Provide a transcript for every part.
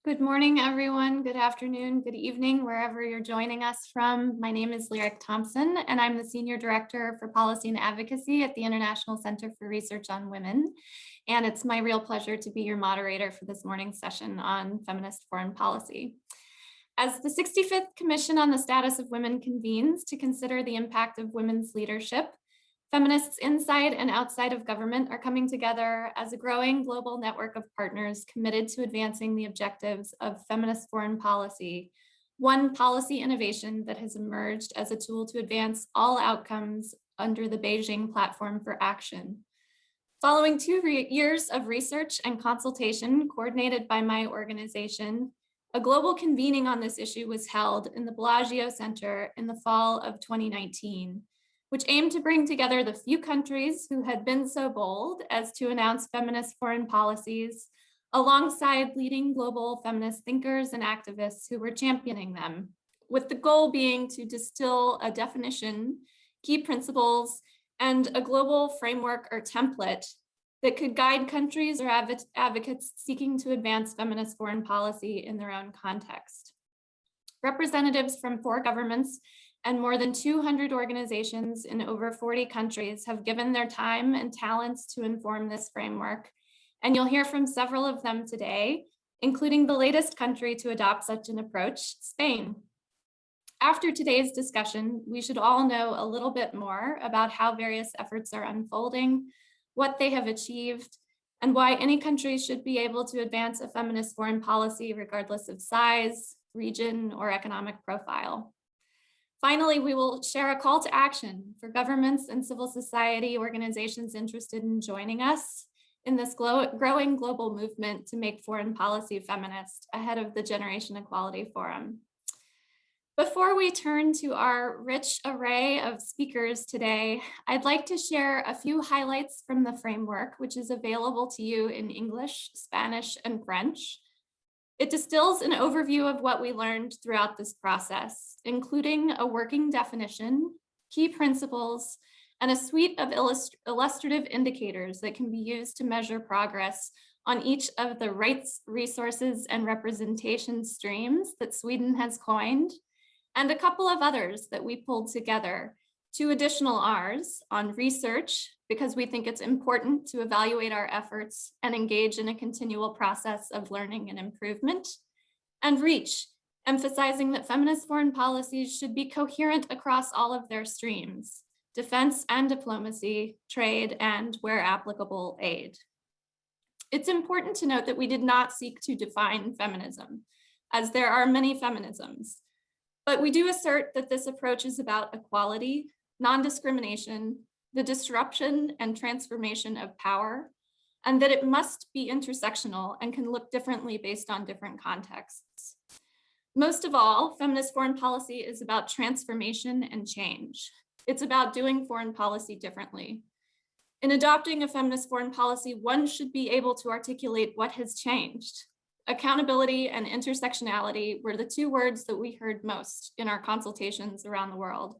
Good morning, everyone. Good afternoon, good evening, wherever you're joining us from. My name is Lyric Thompson, and I'm the Senior Director for Policy and Advocacy at the International Center for Research on Women. And it's my real pleasure to be your moderator for this morning's session on feminist foreign policy. As the 65th Commission on the Status of Women convenes to consider the impact of women's leadership, feminists inside and outside of government are coming together as a growing global network of partners committed to advancing the objectives of feminist foreign policy, one policy innovation that has emerged as a tool to advance all outcomes under the Beijing Platform for Action. Following 2 years of research and consultation coordinated by my organization, a global convening on this issue was held in the Bellagio Center in the fall of 2019. Which aimed to bring together the few countries who had been so bold as to announce feminist foreign policies alongside leading global feminist thinkers and activists who were championing them, with the goal being to distill a definition, key principles, and a global framework or template that could guide countries or advocates seeking to advance feminist foreign policy in their own context. Representatives from 4 governments and more than 200 organizations in over 40 countries have given their time and talents to inform this framework. And you'll hear from several of them today, including the latest country to adopt such an approach, Spain. After today's discussion, we should all know a little bit more about how various efforts are unfolding, what they have achieved, and why any country should be able to advance a feminist foreign policy regardless of size, region, or economic profile. Finally, we will share a call to action for governments and civil society organizations interested in joining us in this growing global movement to make foreign policy feminist ahead of the Generation Equality Forum. Before we turn to our rich array of speakers today, I'd like to share a few highlights from the framework, which is available to you in English, Spanish, and French. It distills an overview of what we learned throughout this process, including a working definition, key principles, and a suite of illustrative indicators that can be used to measure progress on each of the rights, resources, and representation streams that Sweden has coined, and a couple of others that we pulled together, 2 additional R's on research, because we think it's important to evaluate our efforts and engage in a continual process of learning and improvement, and reach, emphasizing that feminist foreign policies should be coherent across all of their streams, defense and diplomacy, trade, and where applicable, aid. It's important to note that we did not seek to define feminism, as there are many feminisms, but we do assert that this approach is about equality, non-discrimination, the disruption and transformation of power, and that it must be intersectional and can look differently based on different contexts. Most of all, feminist foreign policy is about transformation and change. It's about doing foreign policy differently. In adopting a feminist foreign policy, one should be able to articulate what has changed. Accountability and intersectionality were the 2 words that we heard most in our consultations around the world.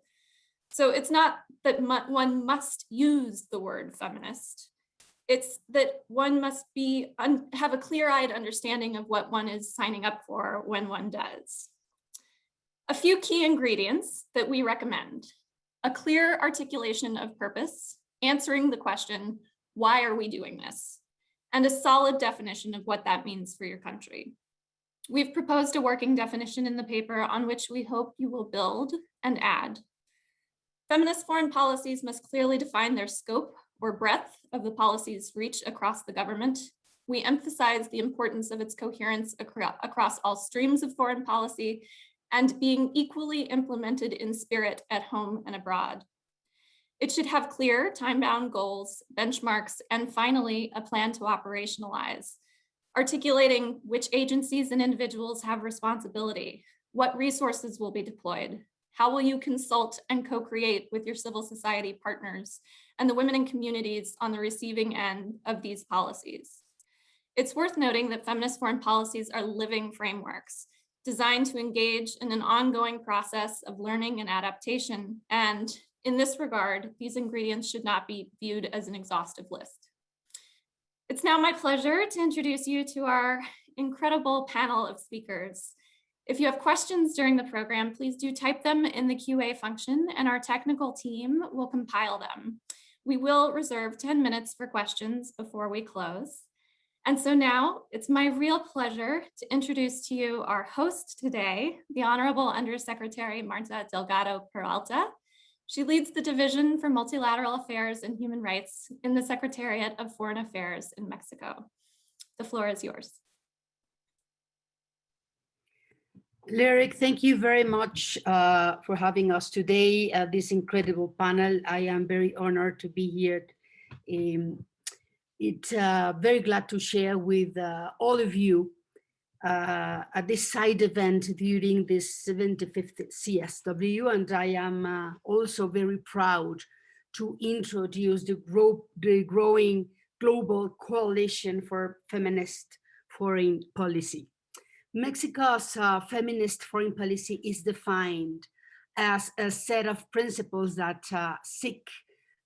So it's not that one must use the word feminist. It's that one must have a clear-eyed understanding of what one is signing up for when one does. A few key ingredients that we recommend: a clear articulation of purpose, answering the question, why are we doing this? And a solid definition of what that means for your country. We've proposed a working definition in the paper on which we hope you will build and add. Feminist foreign policies must clearly define their scope or breadth of the policy's reach across the government. We emphasize the importance of its coherence across all streams of foreign policy and being equally implemented in spirit at home and abroad. It should have clear time-bound goals, benchmarks, and finally, a plan to operationalize, articulating which agencies and individuals have responsibility, what resources will be deployed, how will you consult and co-create with your civil society partners and the women in communities on the receiving end of these policies. It's worth noting that feminist foreign policies are living frameworks designed to engage in an ongoing process of learning and adaptation. And in this regard, these ingredients should not be viewed as an exhaustive list. It's now my pleasure to introduce you to our incredible panel of speakers. If you have questions during the program, please do type them in the QA function and our technical team will compile them. We will reserve 10 minutes for questions before we close. And so now it's my real pleasure to introduce to you our host today, the Honorable Undersecretary Marta Delgado Peralta. She leads the Division for Multilateral Affairs and Human Rights in the Secretariat of Foreign Affairs in Mexico. The floor is yours. Lyric, thank you very much for having us today at this incredible panel. I am very honored to be here. It's very glad to share with all of you at this side event during this 75th CSW, and I am also very proud to introduce the growing global coalition for feminist foreign policy. Mexico's feminist foreign policy is defined as a set of principles that seek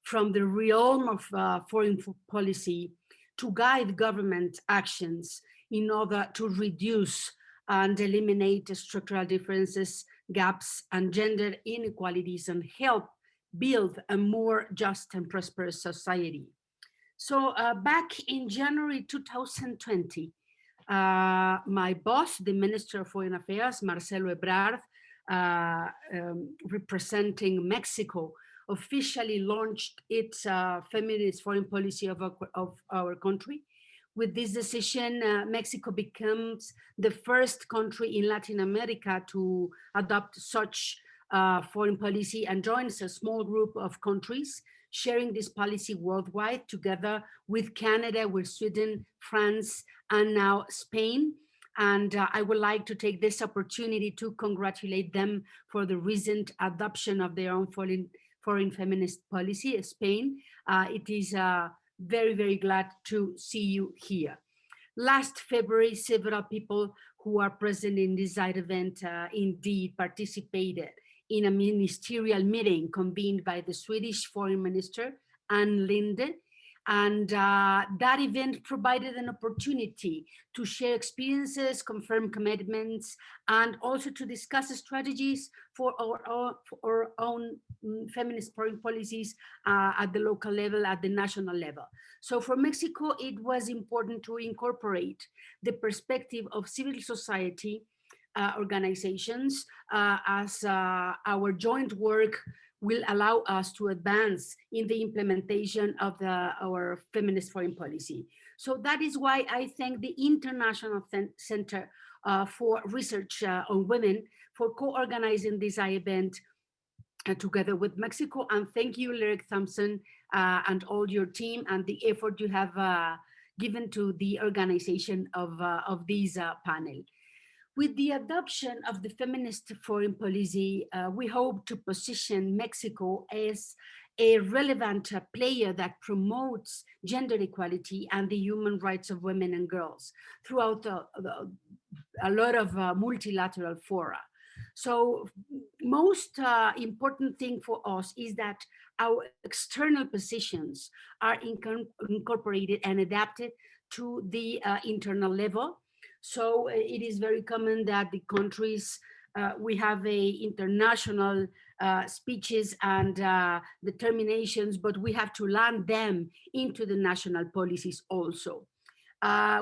from the realm of foreign policy to guide government actions in order to reduce and eliminate structural differences, gaps, and gender inequalities, and help build a more just and prosperous society. So back in January 2020, my boss, the Minister of Foreign Affairs, Marcelo Ebrard, representing Mexico, officially launched its feminist foreign policy of our country. With this decision, Mexico becomes the first country in Latin America to adopt such foreign policy and joins a small group of countries sharing this policy worldwide, together with Canada, with Sweden, France, and now Spain. And I would like to take this opportunity to congratulate them for the recent adoption of their own foreign feminist policy, Spain. It is very, very glad to see you here. Last February, several people who are present in this side event indeed participated in a ministerial meeting convened by the Swedish Foreign Minister, Ann Linde. And that event provided an opportunity to share experiences, confirm commitments, and also to discuss strategies for our own feminist foreign policies at the local level, at the national level. So for Mexico, it was important to incorporate the perspective of civil society organizations as our joint work will allow us to advance in the implementation of our feminist foreign policy. So that is why I thank the International Center for Research on Women for co-organizing this event together with Mexico. And thank you, Lyric Thompson, and all your team and the effort you have given to the organization of this panel. With the adoption of the feminist foreign policy, we hope to position Mexico as a relevant player that promotes gender equality and the human rights of women and girls throughout a lot of multilateral fora. So most important thing for us is that our external positions are incorporated and adapted to the internal level. So it is very common that the countries, we have international speeches and determinations, but we have to land them into the national policies also.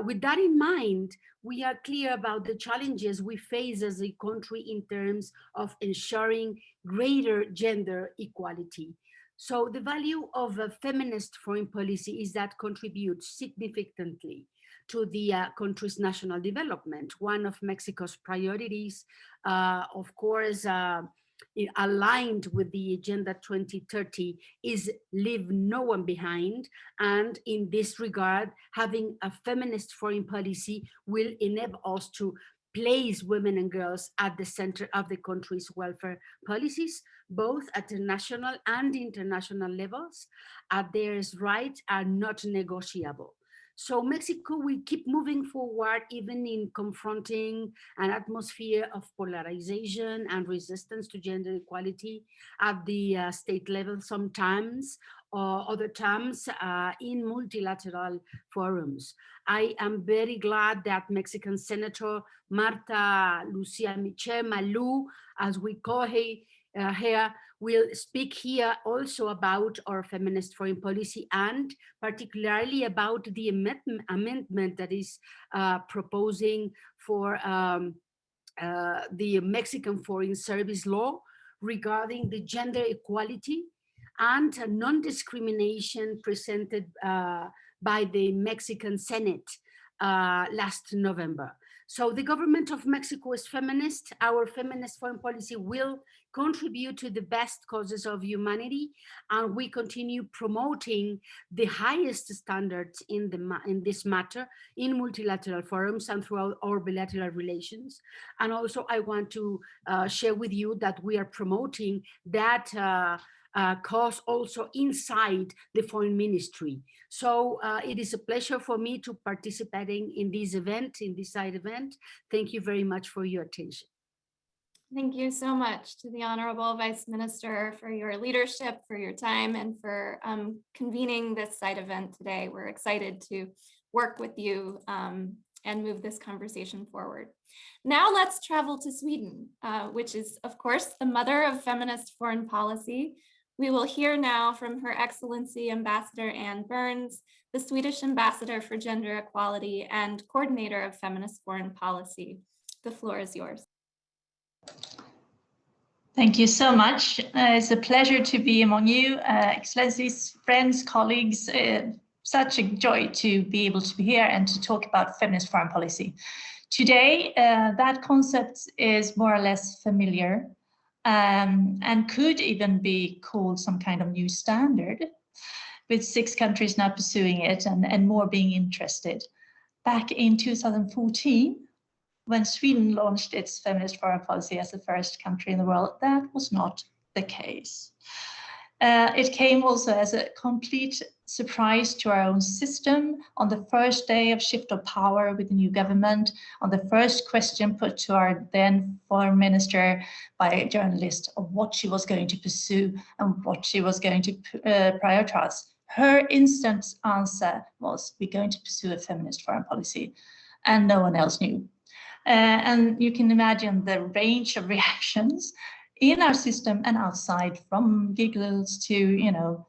With that in mind, we are clear about the challenges we face as a country in terms of ensuring greater gender equality. So the value of a feminist foreign policy is that contributes significantly to the country's national development. One of Mexico's priorities, of course, aligned with the Agenda 2030 is leave no one behind. And in this regard, having a feminist foreign policy will enable us to place women and girls at the center of the country's welfare policies, both at the national and international levels. Their rights are not negotiable. So Mexico will keep moving forward even in confronting an atmosphere of polarization and resistance to gender equality at the state level sometimes, other times in multilateral forums. I am very glad that Mexican Senator Marta Lucia Michel Malou, as we call her here, will speak here also about our feminist foreign policy and particularly about the amendment that is proposing for the Mexican Foreign Service law regarding the gender equality and non-discrimination presented by the Mexican Senate last November. So the government of Mexico is feminist. Our feminist foreign policy will contribute to the best causes of humanity, and we continue promoting the highest standards in this matter in multilateral forums and throughout our bilateral relations. And also I want to share with you that we are promoting that cause also inside the foreign ministry. So it is a pleasure for me to participating in this event, in this side event. Thank you very much for your attention. Thank you so much to the Honorable Vice Minister for your leadership, for your time, and for convening this side event today. We're excited to work with you and move this conversation forward. Now let's travel to Sweden, which is, of course, the mother of feminist foreign policy. We will hear now from Her Excellency Ambassador Anne Bernes, the Swedish Ambassador for Gender Equality and Coordinator of Feminist Foreign Policy. The floor is yours. Thank you so much. It's a pleasure to be among you, Excellencies, friends, colleagues. Such a joy to be able to be here and to talk about feminist foreign policy. Today, that concept is more or less familiar and could even be called some kind of new standard, with 6 countries now pursuing it and more being interested. Back in 2014, when Sweden launched its feminist foreign policy as the first country in the world, that was not the case. It came also as a complete surprise to our own system on the first day of shift of power with the new government, on the first question put to our then foreign minister by a journalist of what she was going to pursue and what she was going to prioritize. Her instant answer was, we're going to pursue a feminist foreign policy, and no one else knew. And you can imagine the range of reactions in our system and outside, from giggles to, you know,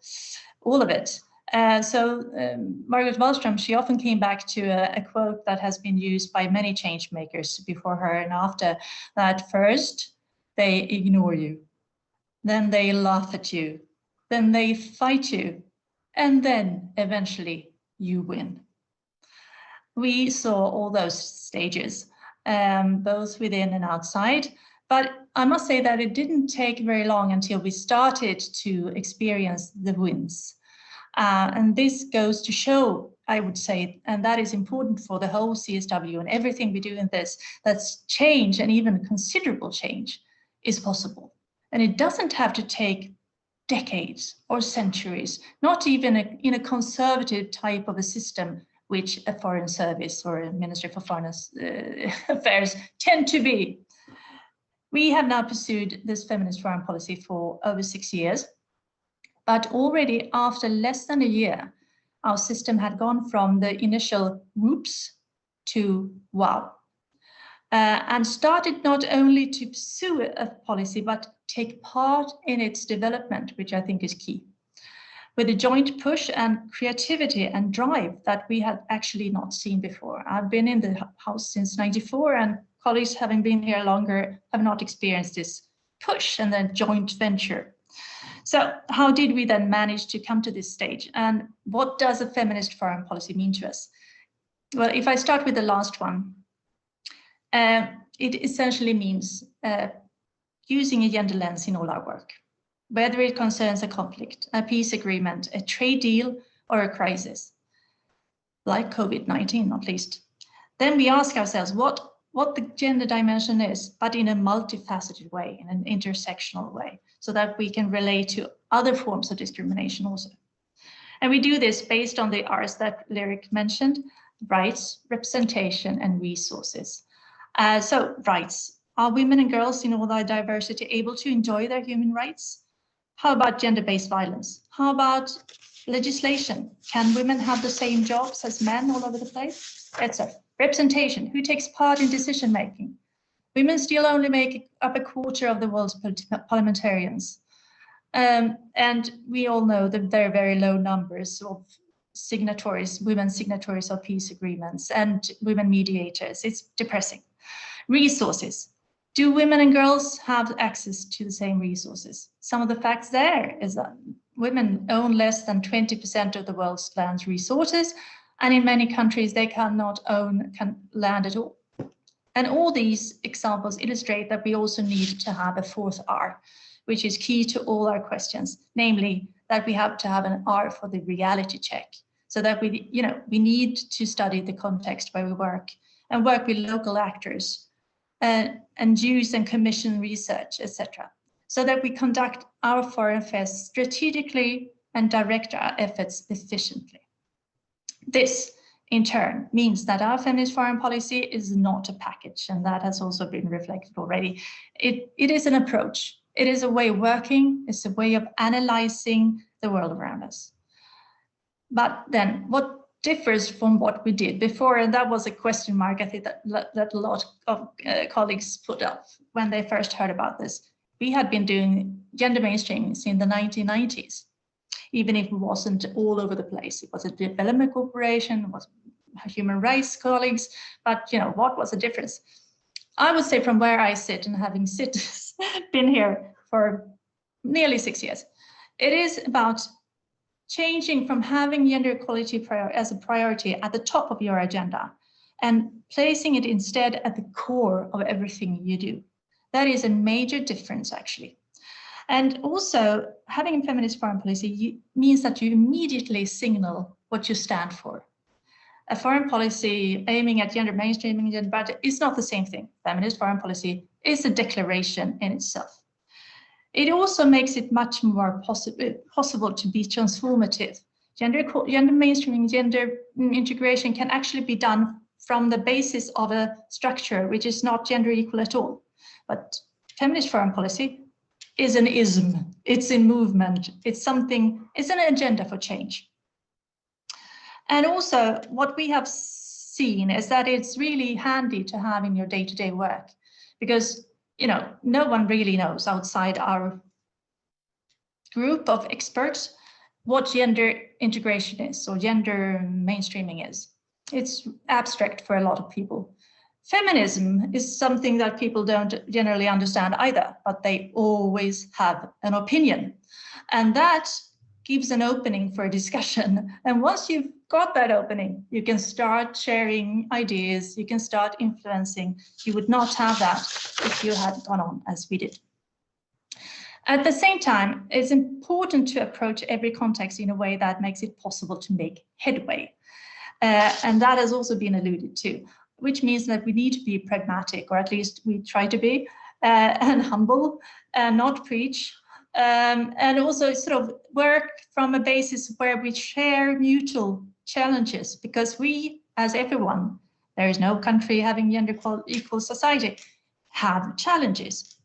all of it. Margaret Wallström, she often came back to a quote that has been used by many change makers before her and after, that first they ignore you, then they laugh at you, then they fight you, and then eventually you win. We saw all those stages, both within and outside. But I must say that it didn't take very long until we started to experience the wins. And this goes to show, I would say, and that is important for the whole CSW and everything we do in this, that change, and even considerable change, is possible. And it doesn't have to take decades or centuries, not even in a conservative type of a system, which a foreign service or a Ministry for Foreign Affairs tend to be. We have now pursued this feminist foreign policy for over 6 years, but already after less than a year, our system had gone from the initial whoops to wow, and started not only to pursue a policy, but take part in its development, which I think is key, with a joint push and creativity and drive that we had actually not seen before. I've been in the House since '94, and colleagues having been here longer have not experienced this push and then joint venture. So how did we then manage to come to this stage? And what does a feminist foreign policy mean to us? Well, if I start with the last one, it essentially means using a gender lens in all our work, whether it concerns a conflict, a peace agreement, a trade deal, or a crisis, like COVID-19, not least. Then we ask ourselves what the gender dimension is, but in a multifaceted way, in an intersectional way, so that we can relate to other forms of discrimination also. And we do this based on the R's that Lyric mentioned: rights, representation, and resources. So rights. Are women and girls in all their diversity able to enjoy their human rights? How about gender-based violence? How about legislation? Can women have the same jobs as men all over the place? Etc. Representation. Who takes part in decision-making? Women still only make up a quarter of the world's parliamentarians. And we all know the very, very low numbers of signatories, women signatories of peace agreements and women mediators. It's depressing. Resources. Do women and girls have access to the same resources? Some of the facts there is that women own less than 20% of the world's land resources, and in many countries they cannot own land at all. And all these examples illustrate that we also need to have a fourth R, which is key to all our questions, namely that we have to have an R for the reality check, so that we need to study the context where we work and work with local actors and use and commission research, etc., so that we conduct our foreign affairs strategically and direct our efforts efficiently. This, in turn, means that our feminist foreign policy is not a package, and that has also been reflected already. It is an approach. It is a way of working. It's a way of analyzing the world around us. But then, what differs from what we did before? And that was a question mark, I think, that a lot of colleagues put up when they first heard about this. We had been doing gender mainstreaming in the 1990s, even if it wasn't all over the place. It was a development cooperation, it was human rights colleagues, but what was the difference? I would say from where I sit, and having been here for nearly 6 years, it is about changing from having gender equality as a priority at the top of your agenda and placing it instead at the core of everything you do. That is a major difference, actually. And also, having a feminist foreign policy means that you immediately signal what you stand for. A foreign policy aiming at gender mainstreaming, but it's not the same thing. Feminist foreign policy is a declaration in itself. It also makes it much more possible to be transformative. Gender mainstreaming, gender integration can actually be done from the basis of a structure which is not gender equal at all. But feminist foreign policy is an ism, it's a movement, it's an agenda for change. And also what we have seen is that it's really handy to have in your day-to-day work, because no one really knows outside our group of experts what gender integration is or gender mainstreaming is. It's abstract for a lot of people. Feminism is something that people don't generally understand either, but they always have an opinion. And that gives an opening for a discussion. And once you've got that opening, you can start sharing ideas, you can start influencing. You would not have that if you had gone on as we did. At the same time, it's important to approach every context in a way that makes it possible to make headway. And that has also been alluded to, which means that we need to be pragmatic, or at least we try to be, and humble, and not preach. And also sort of work from a basis where we share mutual challenges, because we, as everyone, there is no country having gender equal society, have challenges.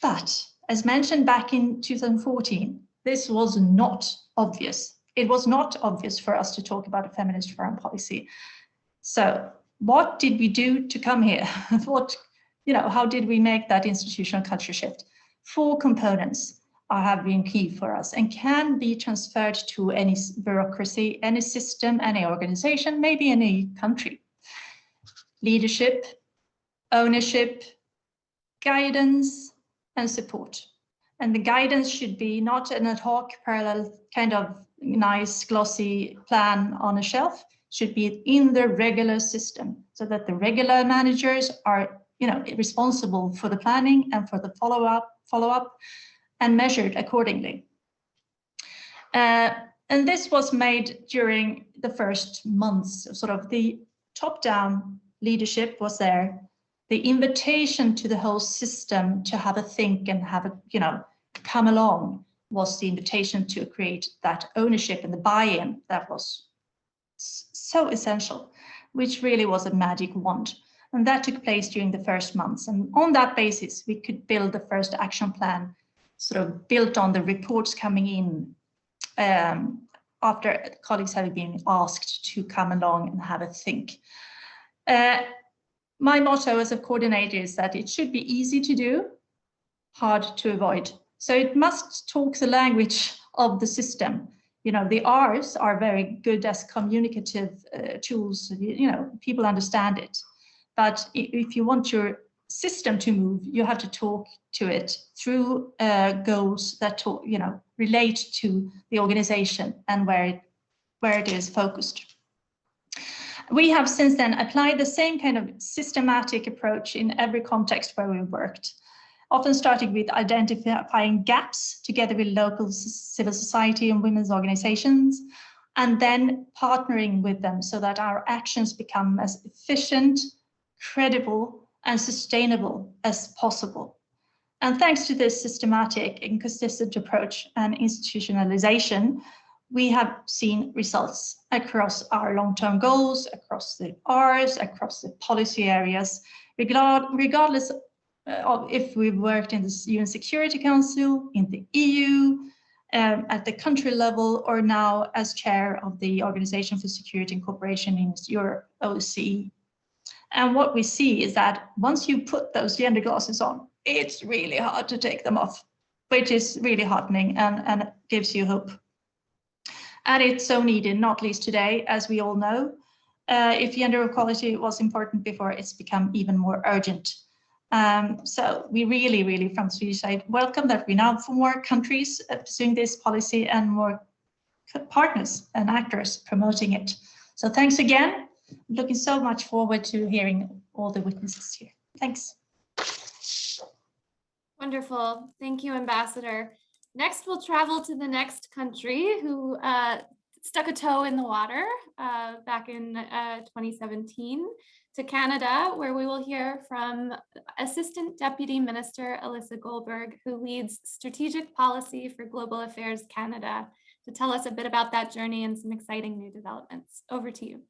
But as mentioned back in 2014, this was not obvious. It was not obvious for us to talk about a feminist foreign policy. So what did we do to come here? How did we make that institutional culture shift? 4 components have been key for us and can be transferred to any bureaucracy, any system, any organization, maybe any country. Leadership, ownership, guidance, and support. And the guidance should be not an ad hoc, parallel, kind of nice, glossy plan on a shelf. It should be in the regular system, so that the regular managers are responsible for the planning and for the follow-up and measured accordingly. And this was made during the first months. Sort of the top-down leadership was there. The invitation to the whole system to have a think and have a, come along was the invitation to create that ownership and the buy-in that was so essential, which really was a magic wand. And that took place during the first months. And on that basis, we could build the first action plan sort of built on the reports coming in after colleagues have been asked to come along and have a think. My motto as a coordinator is that it should be easy to do, hard to avoid. So it must talk the language of the system. You know, the R's are very good as communicative tools. You know, people understand it. But if you want your system to move, you have to talk to it through goals that relate to the organization and where it is focused. We have since then applied the same kind of systematic approach in every context where we worked, often starting with identifying gaps together with local civil society and women's organizations, and then partnering with them so that our actions become as efficient, credible, and sustainable as possible. And thanks to this systematic and consistent approach and institutionalization, we have seen results across our long-term goals, across the R's, across the policy areas, regardless of if we've worked in the UN Security Council, in the EU, at the country level, or now as chair of the Organization for Security and Cooperation in Europe, OSCE. And what we see is that once you put those gender glasses on, it's really hard to take them off, which is really heartening and gives you hope. And it's so needed, not least today, as we all know. If gender equality was important before, it's become even more urgent. So we really, from the Swedish side, welcome that we now have more countries pursuing this policy and more partners and actors promoting it. So thanks again. I'm looking so much forward to hearing all the witnesses here. Thanks. Wonderful. Thank you, Ambassador. Next, we'll travel to the next country who stuck a toe in the water back in 2017, to Canada, where we will hear from Assistant Deputy Minister Alyssa Goldberg, who leads Strategic Policy for Global Affairs Canada, to tell us a bit about that journey and some exciting new developments. Over to you.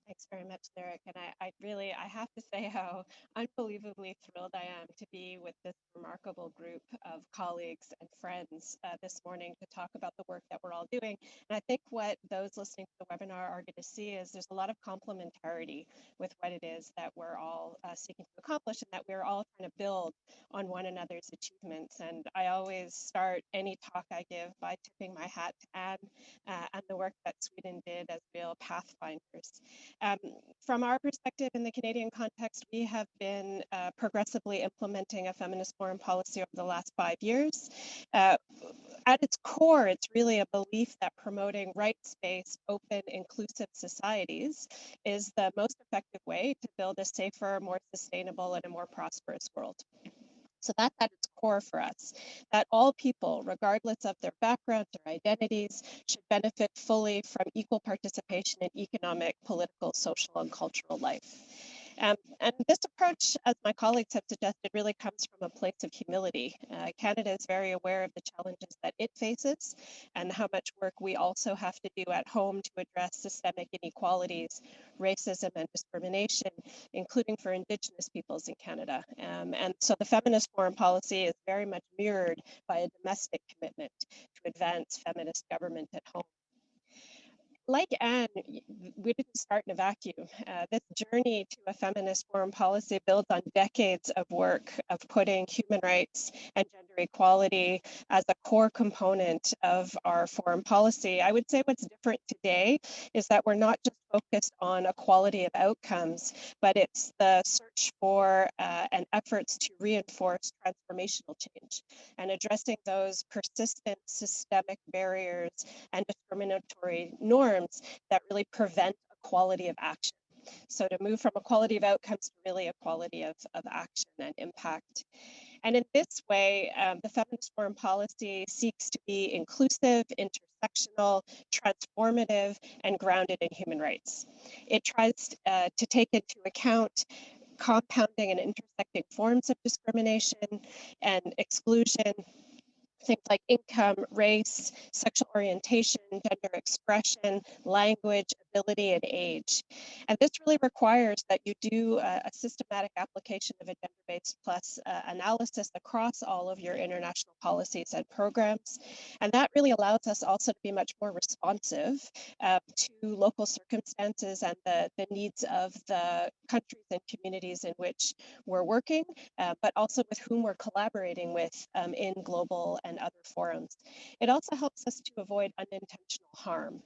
Thanks very much, Lyric. And I have to say how unbelievably thrilled I am to be with this remarkable group of colleagues and friends this morning to talk about the work that we're all doing. And I think what those listening to the webinar are going to see is there's a lot of complementarity with what it is that we're all seeking to accomplish, and that we're all trying to build on one another's achievements. And I always start any talk I give by tipping my hat to Anne and the work that Sweden did as real pathfinders. From our perspective in the Canadian context, we have been progressively implementing a feminist foreign policy over the last 5 years. At its core, it's really a belief that promoting rights-based, open, inclusive societies is the most effective way to build a safer, more sustainable, and a more prosperous world. So that's at its core for us, that all people, regardless of their backgrounds or identities, should benefit fully from equal participation in economic, political, social, and cultural life. And this approach, as my colleagues have suggested, really comes from a place of humility. Canada is very aware of the challenges that it faces and how much work we also have to do at home to address systemic inequalities, racism, and discrimination, including for Indigenous peoples in Canada. And so the feminist foreign policy is very much mirrored by a domestic commitment to advance feminist government at home. Like Anne, we didn't start in a vacuum. This journey to a feminist foreign policy builds on decades of work of putting human rights and gender equality as a core component of our foreign policy. I would say what's different today is that we're not just focused on equality of outcomes, but it's the search for and efforts to reinforce transformational change and addressing those persistent systemic barriers and discriminatory norms that really prevent equality of action. So to move from equality of outcomes to really equality of action and impact. And in this way, the feminist foreign policy seeks to be inclusive, intersectional, transformative, and grounded in human rights. It tries to take into account compounding and intersecting forms of discrimination and exclusion, things like income, race, sexual orientation, gender expression, language, ability, and age. And this really requires that you do a systematic application of a gender-based plus analysis across all of your international policies and programs. And that really allows us also to be much more responsive to local circumstances and the needs of the countries and communities in which we're working, but also with whom we're collaborating with in global and other forums. It also helps us to avoid unintentional harm.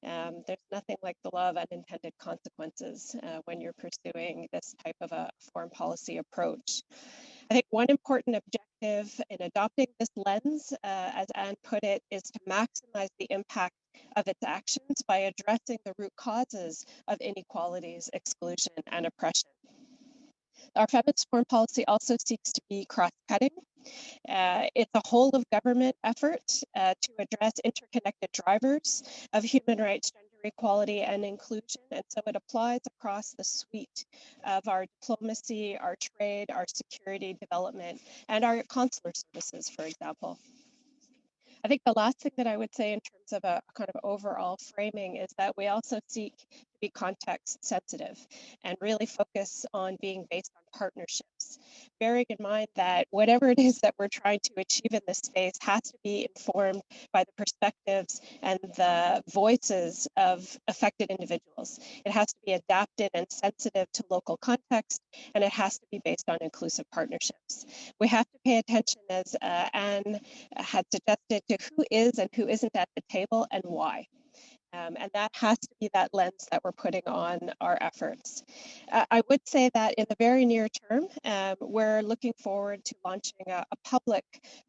There's nothing like the law of unintended consequences when you're pursuing this type of a foreign policy approach. I think one important objective in adopting this lens, as Anne put it, is to maximize the impact of its actions by addressing the root causes of inequalities, exclusion, and oppression. Our feminist foreign policy also seeks to be cross-cutting. It's a whole of government effort to address interconnected drivers of human rights, gender equality, and inclusion. And so it applies across the suite of our diplomacy, our trade, our security development, and our consular services, for example. I think the last thing that I would say in terms of a kind of overall framing is that we also seek to be context sensitive and really focus on being based on partnerships, bearing in mind that whatever it is that we're trying to achieve in this space has to be informed by the perspectives and the voices of affected individuals. It has to be adapted and sensitive to local context, and it has to be based on inclusive partnerships. We have to pay attention, as Anne had suggested, to who is and who isn't at the table and why. And that has to be that lens that we're putting on our efforts. I would say that in the very near term, we're looking forward to launching a public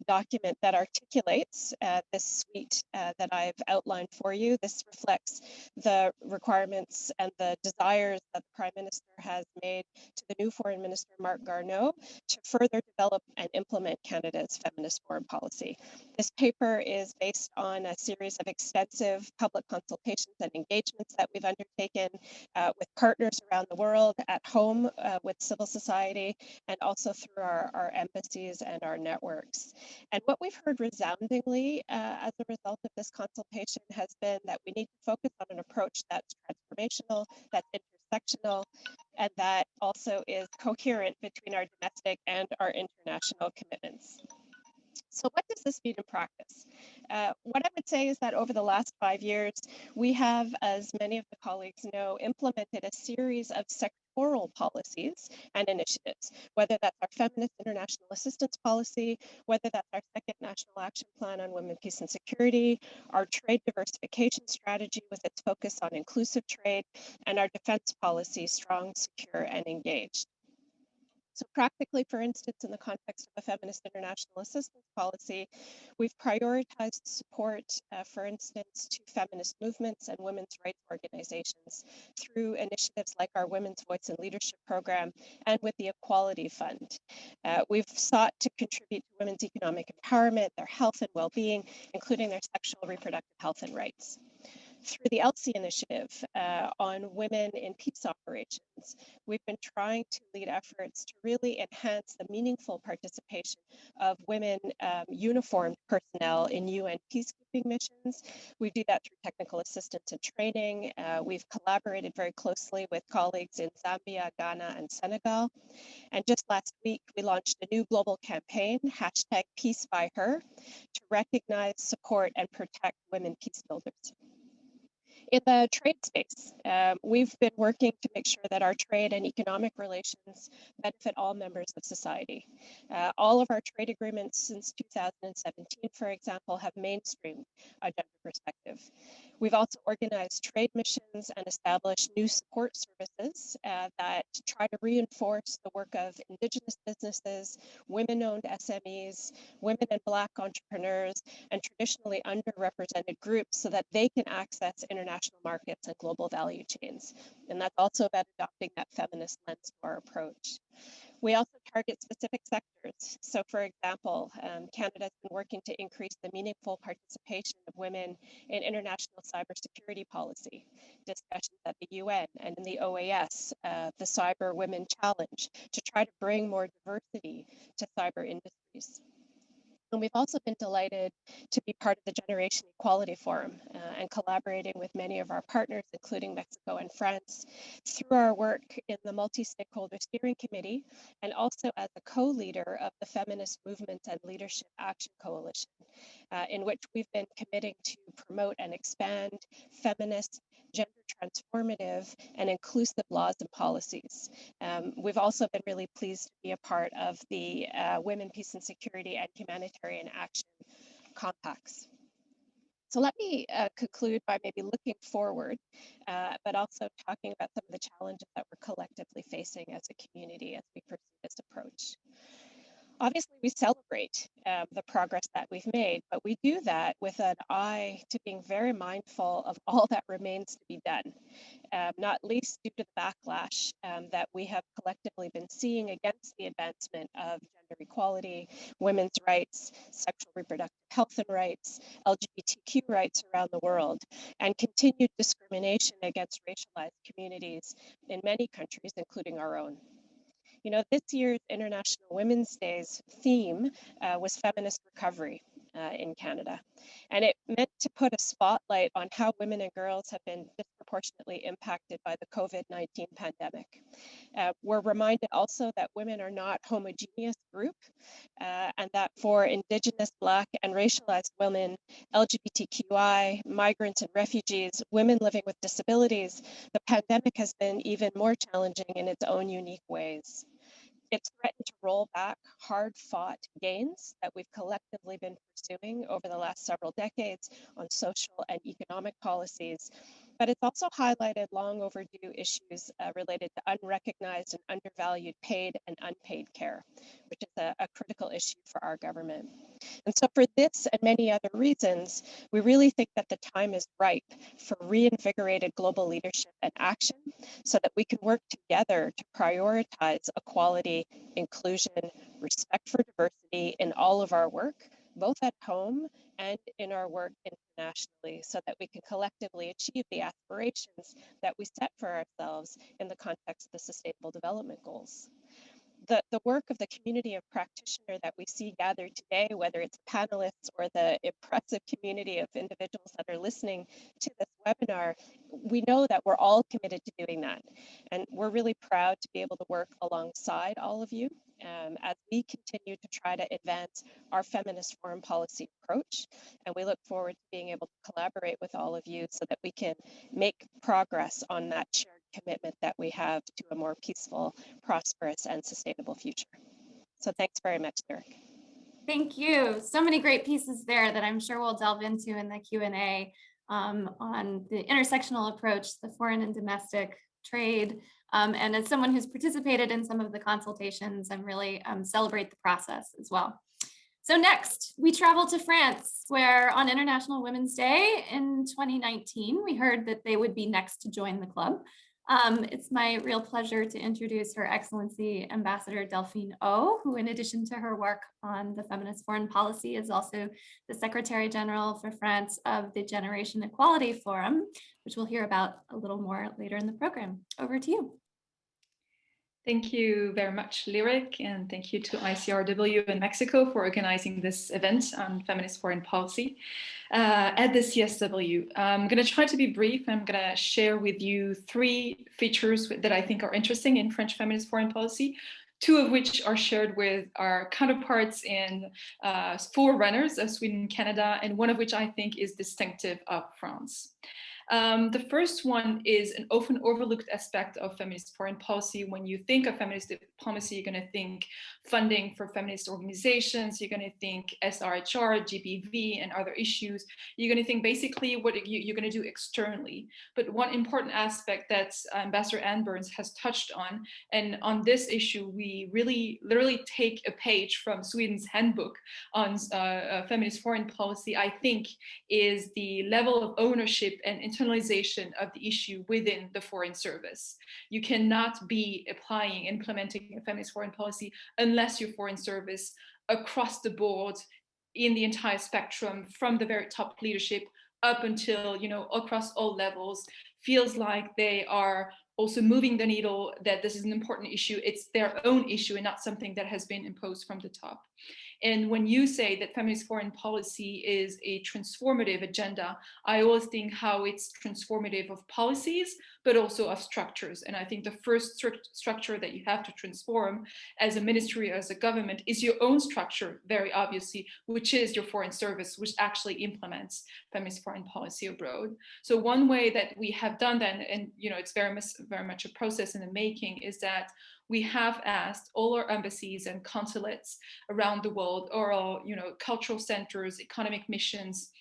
document that articulates this suite that I've outlined for you. This reflects the requirements and the desires that the Prime Minister has made to the new Foreign Minister, Marc Garneau, to further develop and implement Canada's feminist foreign policy. This paper is based on a series of extensive public consultations and engagements that we've undertaken with partners around the world, at home with civil society, and also through our embassies and our networks. And what we've heard resoundingly as a result of this consultation has been that we need to focus on an approach that's transformational, that's intersectional, and that also is coherent between our domestic and our international commitments. So what does this mean in practice? What I would say is that over the last 5 years, we have, as many of the colleagues know, implemented a series of sectoral policies and initiatives, whether that's our Feminist International Assistance Policy, whether that's our second National Action Plan on Women, Peace and Security, our Trade Diversification Strategy with its focus on inclusive trade, and our defense policy, Strong, Secure, and Engaged. So practically, for instance, in the context of a feminist international assistance policy, we've prioritized support, for instance, to feminist movements and women's rights organizations through initiatives like our Women's Voice and Leadership Program and with the Equality Fund. We've sought to contribute to women's economic empowerment, their health and well-being, including their sexual reproductive health and rights. Through the ELSI initiative on women in peace operations, we've been trying to lead efforts to really enhance the meaningful participation of women uniformed personnel in UN peacekeeping missions. We do that through technical assistance and training. We've collaborated very closely with colleagues in Zambia, Ghana, and Senegal. And just last week, we launched a new global campaign, #PeaceByHer, to recognize, support, and protect women peace builders. In the trade space, we've been working to make sure that our trade and economic relations benefit all members of society. All of our trade agreements since 2017, for example, have mainstreamed a gender perspective. We've also organized trade missions and established new support services that try to reinforce the work of Indigenous businesses, women-owned SMEs, women and Black entrepreneurs, and traditionally underrepresented groups so that they can access international markets and global value chains. And that's also about adopting that feminist lens to our approach. We also target specific sectors. So for example, Canada has been working to increase the meaningful participation of women in international cybersecurity policy, discussions at the UN and in the OAS, the Cyber Women Challenge, to try to bring more diversity to cyber industries. And we've also been delighted to be part of the Generation Equality Forum and collaborating with many of our partners, including Mexico and France, through our work in the Multi-Stakeholder Steering Committee and also as a co-leader of the Feminist Movement and Leadership Action Coalition, in which we've been committing to promote and expand feminist, gender transformative, and inclusive laws and policies. We've also been really pleased to be a part of the Women, Peace and Security and Humanitarian Action compacts. So let me conclude by maybe looking forward, but also talking about some of the challenges that we're collectively facing as a community as we pursue this approach. Obviously, we celebrate the progress that we've made, but we do that with an eye to being very mindful of all that remains to be done, not least due to the backlash that we have collectively been seeing against the advancement of gender equality, women's rights, sexual reproductive health and rights, LGBTQ rights around the world, and continued discrimination against racialized communities in many countries, including our own. You know, this year's International Women's Day's theme was feminist recovery in Canada. And it meant to put a spotlight on how women and girls have been disproportionately impacted by the COVID-19 pandemic. We're reminded also that women are not a homogeneous group and that for Indigenous, Black, and racialized women, LGBTQI, migrants, and refugees, women living with disabilities, the pandemic has been even more challenging in its own unique ways. It's threatened to roll back hard-fought gains that we've collectively been pursuing over the last several decades on social and economic policies, but it's also highlighted long overdue issues related to unrecognized and undervalued paid and unpaid care, which is a critical issue for our government. And so for this and many other reasons, we really think that the time is ripe for reinvigorated global leadership and action so that we can work together to prioritize equality, inclusion, respect for diversity in all of our work, both at home and in our work internationally, so that we can collectively achieve the aspirations that we set for ourselves in the context of the Sustainable Development Goals. The work of the community of practitioners that we see gathered today, whether it's panelists or the impressive community of individuals that are listening to this webinar, we know that we're all committed to doing that. And we're really proud to be able to work alongside all of you as we continue to try to advance our feminist foreign policy approach. And we look forward to being able to collaborate with all of you so that we can make progress on that shared commitment that we have to a more peaceful, prosperous, and sustainable future. So thanks very much, Lyric. Thank you. So many great pieces there that I'm sure we'll delve into in the Q&A on the intersectional approach, the foreign and domestic trade. And as someone who's participated in some of the consultations, I'm really celebrate the process as well. So next, we travel to France, where on International Women's Day in 2019, we heard that they would be next to join the club. It's my real pleasure to introduce Her Excellency Ambassador Delphine O, who in addition to her work on the Feminist Foreign Policy is also the Secretary General for France of the Generation Equality Forum, which we'll hear about a little more later in the program. Over to you. Thank you very much, Lyric, and thank you to ICRW in Mexico for organizing this event on feminist foreign policy at the CSW. I'm going to try to be brief. I'm going to share with you 3 features that I think are interesting in French feminist foreign policy, 2 of which are shared with our counterparts in forerunners of Sweden and Canada, and 1 of which I think is distinctive of France. The first one is an often overlooked aspect of feminist foreign policy. When you think of feminist diplomacy, you're going to think funding for feminist organizations, you're going to think SRHR, GBV, and other issues. You're going to think basically what you're going to do externally. But one important aspect that Ambassador Ann Bernes has touched on, and on this issue, we really literally take a page from Sweden's handbook on feminist foreign policy, I think, is the level of ownership and internalization of the issue within the foreign service. You cannot be implementing a feminist foreign policy unless your foreign service across the board in the entire spectrum from the very top leadership up until, across all levels, feels like they are also moving the needle, that this is an important issue. It's their own issue and not something that has been imposed from the top. And when you say that feminist foreign policy is a transformative agenda, I always think how it's transformative of policies, but also of structures. And I think the first structure that you have to transform as a ministry, as a government, is your own structure, very obviously, which is your foreign service, which actually implements feminist foreign policy abroad. So one way that we have done that, and it's very much a process in the making, is that we have asked all our embassies and consulates around the world, or all, cultural centers, economic missions,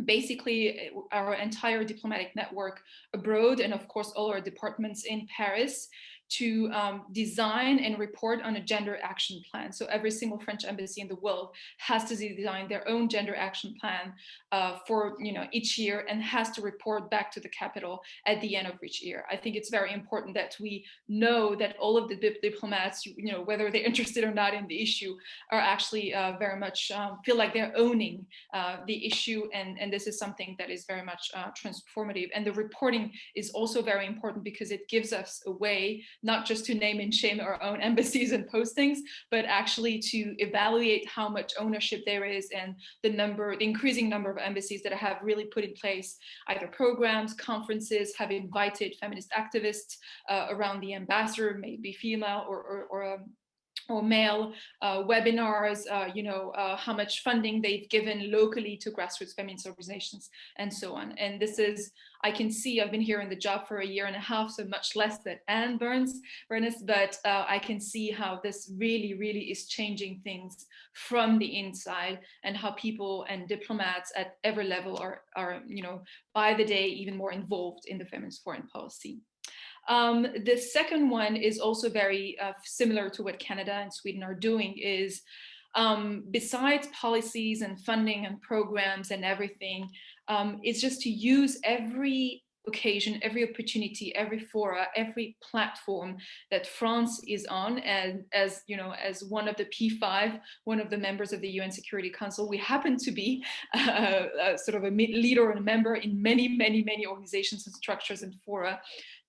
basically our entire diplomatic network abroad, and of course all our departments in Paris, to design and report on a gender action plan. So every single French embassy in the world has to design their own gender action plan for each year, and has to report back to the capital at the end of each year. I think it's very important that we know that all of the diplomats, whether they're interested or not in the issue, are actually very much feel like they're owning the issue, and this is something that is very much transformative. And the reporting is also very important, because it gives us a way not just to name and shame our own embassies and postings, but actually to evaluate how much ownership there is, and the increasing number of embassies that have really put in place either programs, conferences, have invited feminist activists around the ambassador, maybe female or male, webinars, how much funding they've given locally to grassroots feminist organizations, and so on. And this is, I can see, I've been here in the job for 1.5 years, so much less than Anne Bernes, but I can see how this really, really is changing things from the inside, and how people and diplomats at every level are by the day even more involved in the feminist foreign policy. The second one is also very similar to what Canada and Sweden are doing, is besides policies and funding and programs and everything, it's just to use every occasion, every opportunity, every fora, every platform that France is on, and as one of the P5, one of the members of the UN Security Council, we happen to be sort of a leader and a member in many organizations and structures and fora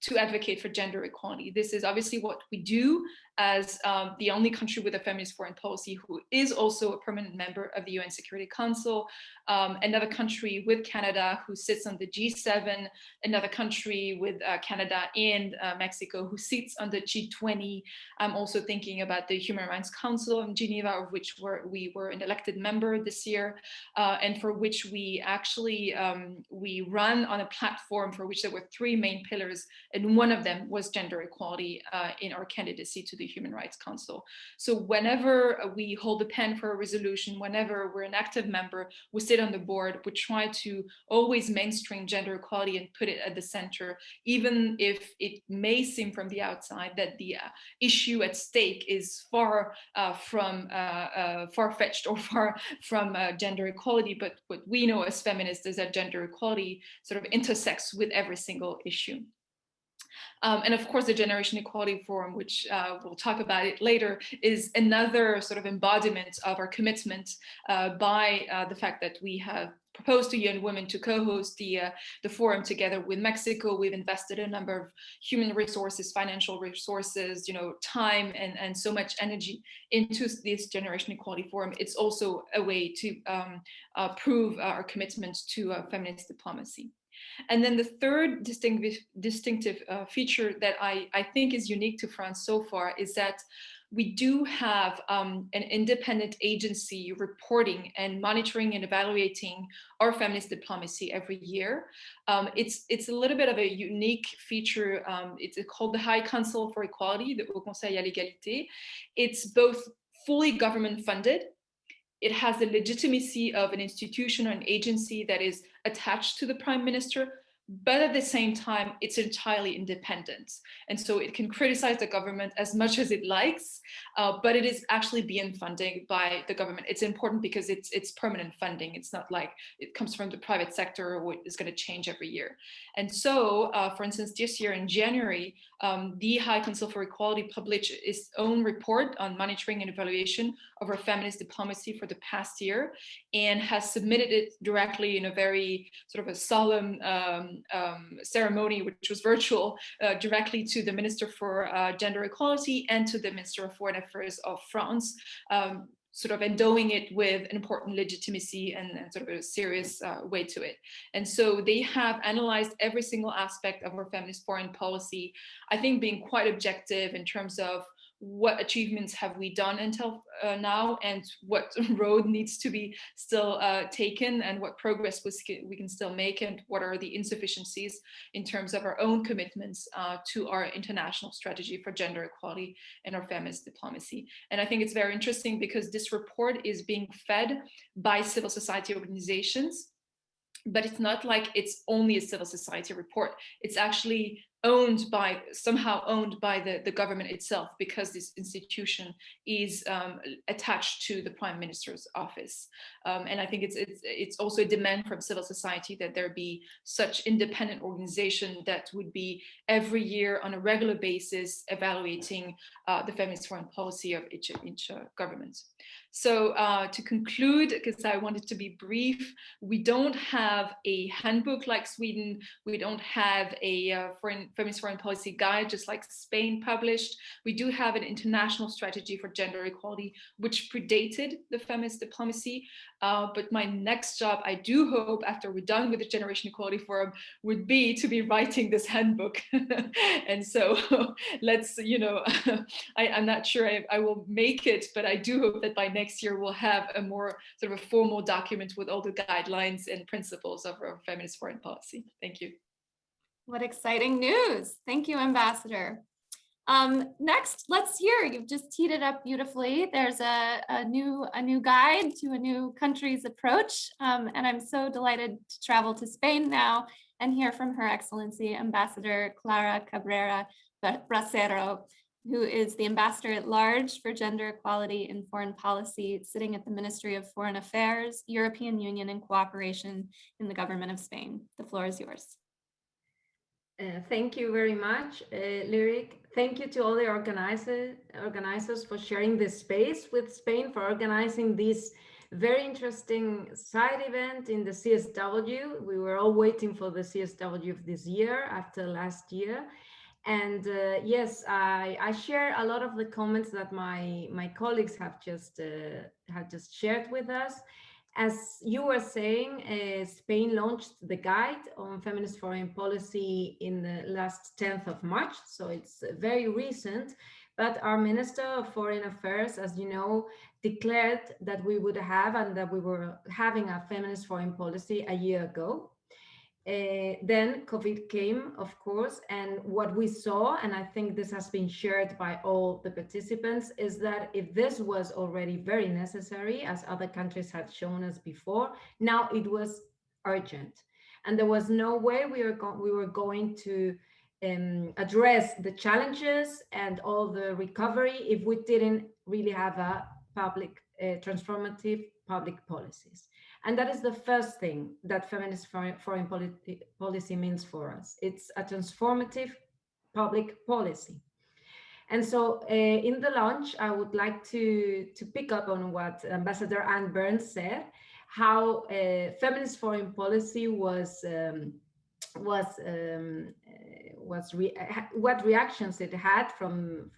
to advocate for gender equality. This is obviously what we do as the only country with a feminist foreign policy who is also a permanent member of the UN Security Council, another country with Canada who sits on the G7, another country with Canada and Mexico who sits on the G20. I'm also thinking about the Human Rights Council in Geneva, of which we were an elected member this year, and for which we actually we run on a platform for which there were 3 main pillars, and one of them was gender equality in our candidacy to the Human Rights Council. So whenever we hold a pen for a resolution, whenever we're an active member, we sit on the board, we try to always mainstream gender equality and put it at the center, even if it may seem from the outside that the issue at stake is far from far-fetched or far from gender equality. But what we know as feminists is that gender equality sort of intersects with every single issue. And of course, the Generation Equality Forum, which we'll talk about it later, is another sort of embodiment of our commitment by the fact that we have proposed to UN Women to co-host the forum together with Mexico. We've invested a number of human resources, financial resources, time, and so much energy into this Generation Equality Forum. It's also a way to prove our commitment to feminist diplomacy. And then the third distinctive feature that I think is unique to France so far is that we do have an independent agency reporting and monitoring and evaluating our feminist diplomacy every year. It's a little bit of a unique feature. It's called the High Council for Equality, the Haut Conseil à l'Égalité. It's both fully government funded. It has the legitimacy of an institution or an agency that is attached to the Prime Minister, but at the same time, it's entirely independent. And so it can criticize the government as much as it likes, but it is actually being funded by the government. It's important because it's permanent funding. It's not like it comes from the private sector or is going to change every year. And so, for instance, this year in January, the High Council for Equality published its own report on monitoring and evaluation of our feminist diplomacy for the past year, and has submitted it directly in a very sort of a solemn ceremony, which was virtual, directly to the Minister for Gender Equality and to the Minister of Foreign Affairs of France, sort of endowing it with an important legitimacy and sort of a serious way to it. And so they have analyzed every single aspect of our feminist foreign policy, I think being quite objective in terms of what achievements have we done until now, and what road needs to be still taken, and what progress we can still make, and what are the insufficiencies in terms of our own commitments to our international strategy for gender equality and our feminist diplomacy. And I think it's very interesting because this report is being fed by civil society organizations, but it's not like it's only a civil society report. It's actually somehow owned by the government itself, because this institution is attached to the Prime Minister's office. And I think it's also a demand from civil society that there be such independent organization that would be every year on a regular basis evaluating the feminist foreign policy of each government. So to conclude, because I wanted to be brief, we don't have a handbook like Sweden. We don't have a feminist foreign policy guide, just like Spain published. We do have an international strategy for gender equality, which predated the feminist diplomacy. But my next job, I do hope, after we're done with the Generation Equality Forum, would be to be writing this handbook. And so let's, I'm not sure I will make it, but I do hope that by next year we'll have a more sort of a formal document with all the guidelines and principles of our feminist foreign policy. Thank you. What exciting news. Thank you, Ambassador. Next, let's hear, you've just teed it up beautifully. There's a new guide to a new country's approach. And I'm so delighted to travel to Spain now and hear from Her Excellency Ambassador Clara Cabrera Bracero, who is the Ambassador at Large for Gender Equality and Foreign Policy, sitting at the Ministry of Foreign Affairs, European Union and Cooperation in the Government of Spain. The floor is yours. Thank you very much, Lyric. Thank you to all the organizers for sharing this space with Spain, for organizing this very interesting side event in the CSW. We were all waiting for the CSW of this year after last year. And yes, I share a lot of the comments that my colleagues have just shared with us. As you were saying, Spain launched the guide on feminist foreign policy in the last 10th of March, so it's very recent. But our Minister of Foreign Affairs, as you know, declared that we would have and that we were having a feminist foreign policy a year ago. Then COVID came, of course, and what we saw, and I think this has been shared by all the participants, is that if this was already very necessary, as other countries had shown us before, now it was urgent. And there was no way we were going to address the challenges and all the recovery if we didn't really have a transformative public policies. And that is the first thing that feminist foreign policy means for us. It's a transformative public policy. And so in the launch, I would like to pick up on what Ambassador Anne Bernes said, how feminist foreign policy what reactions it had from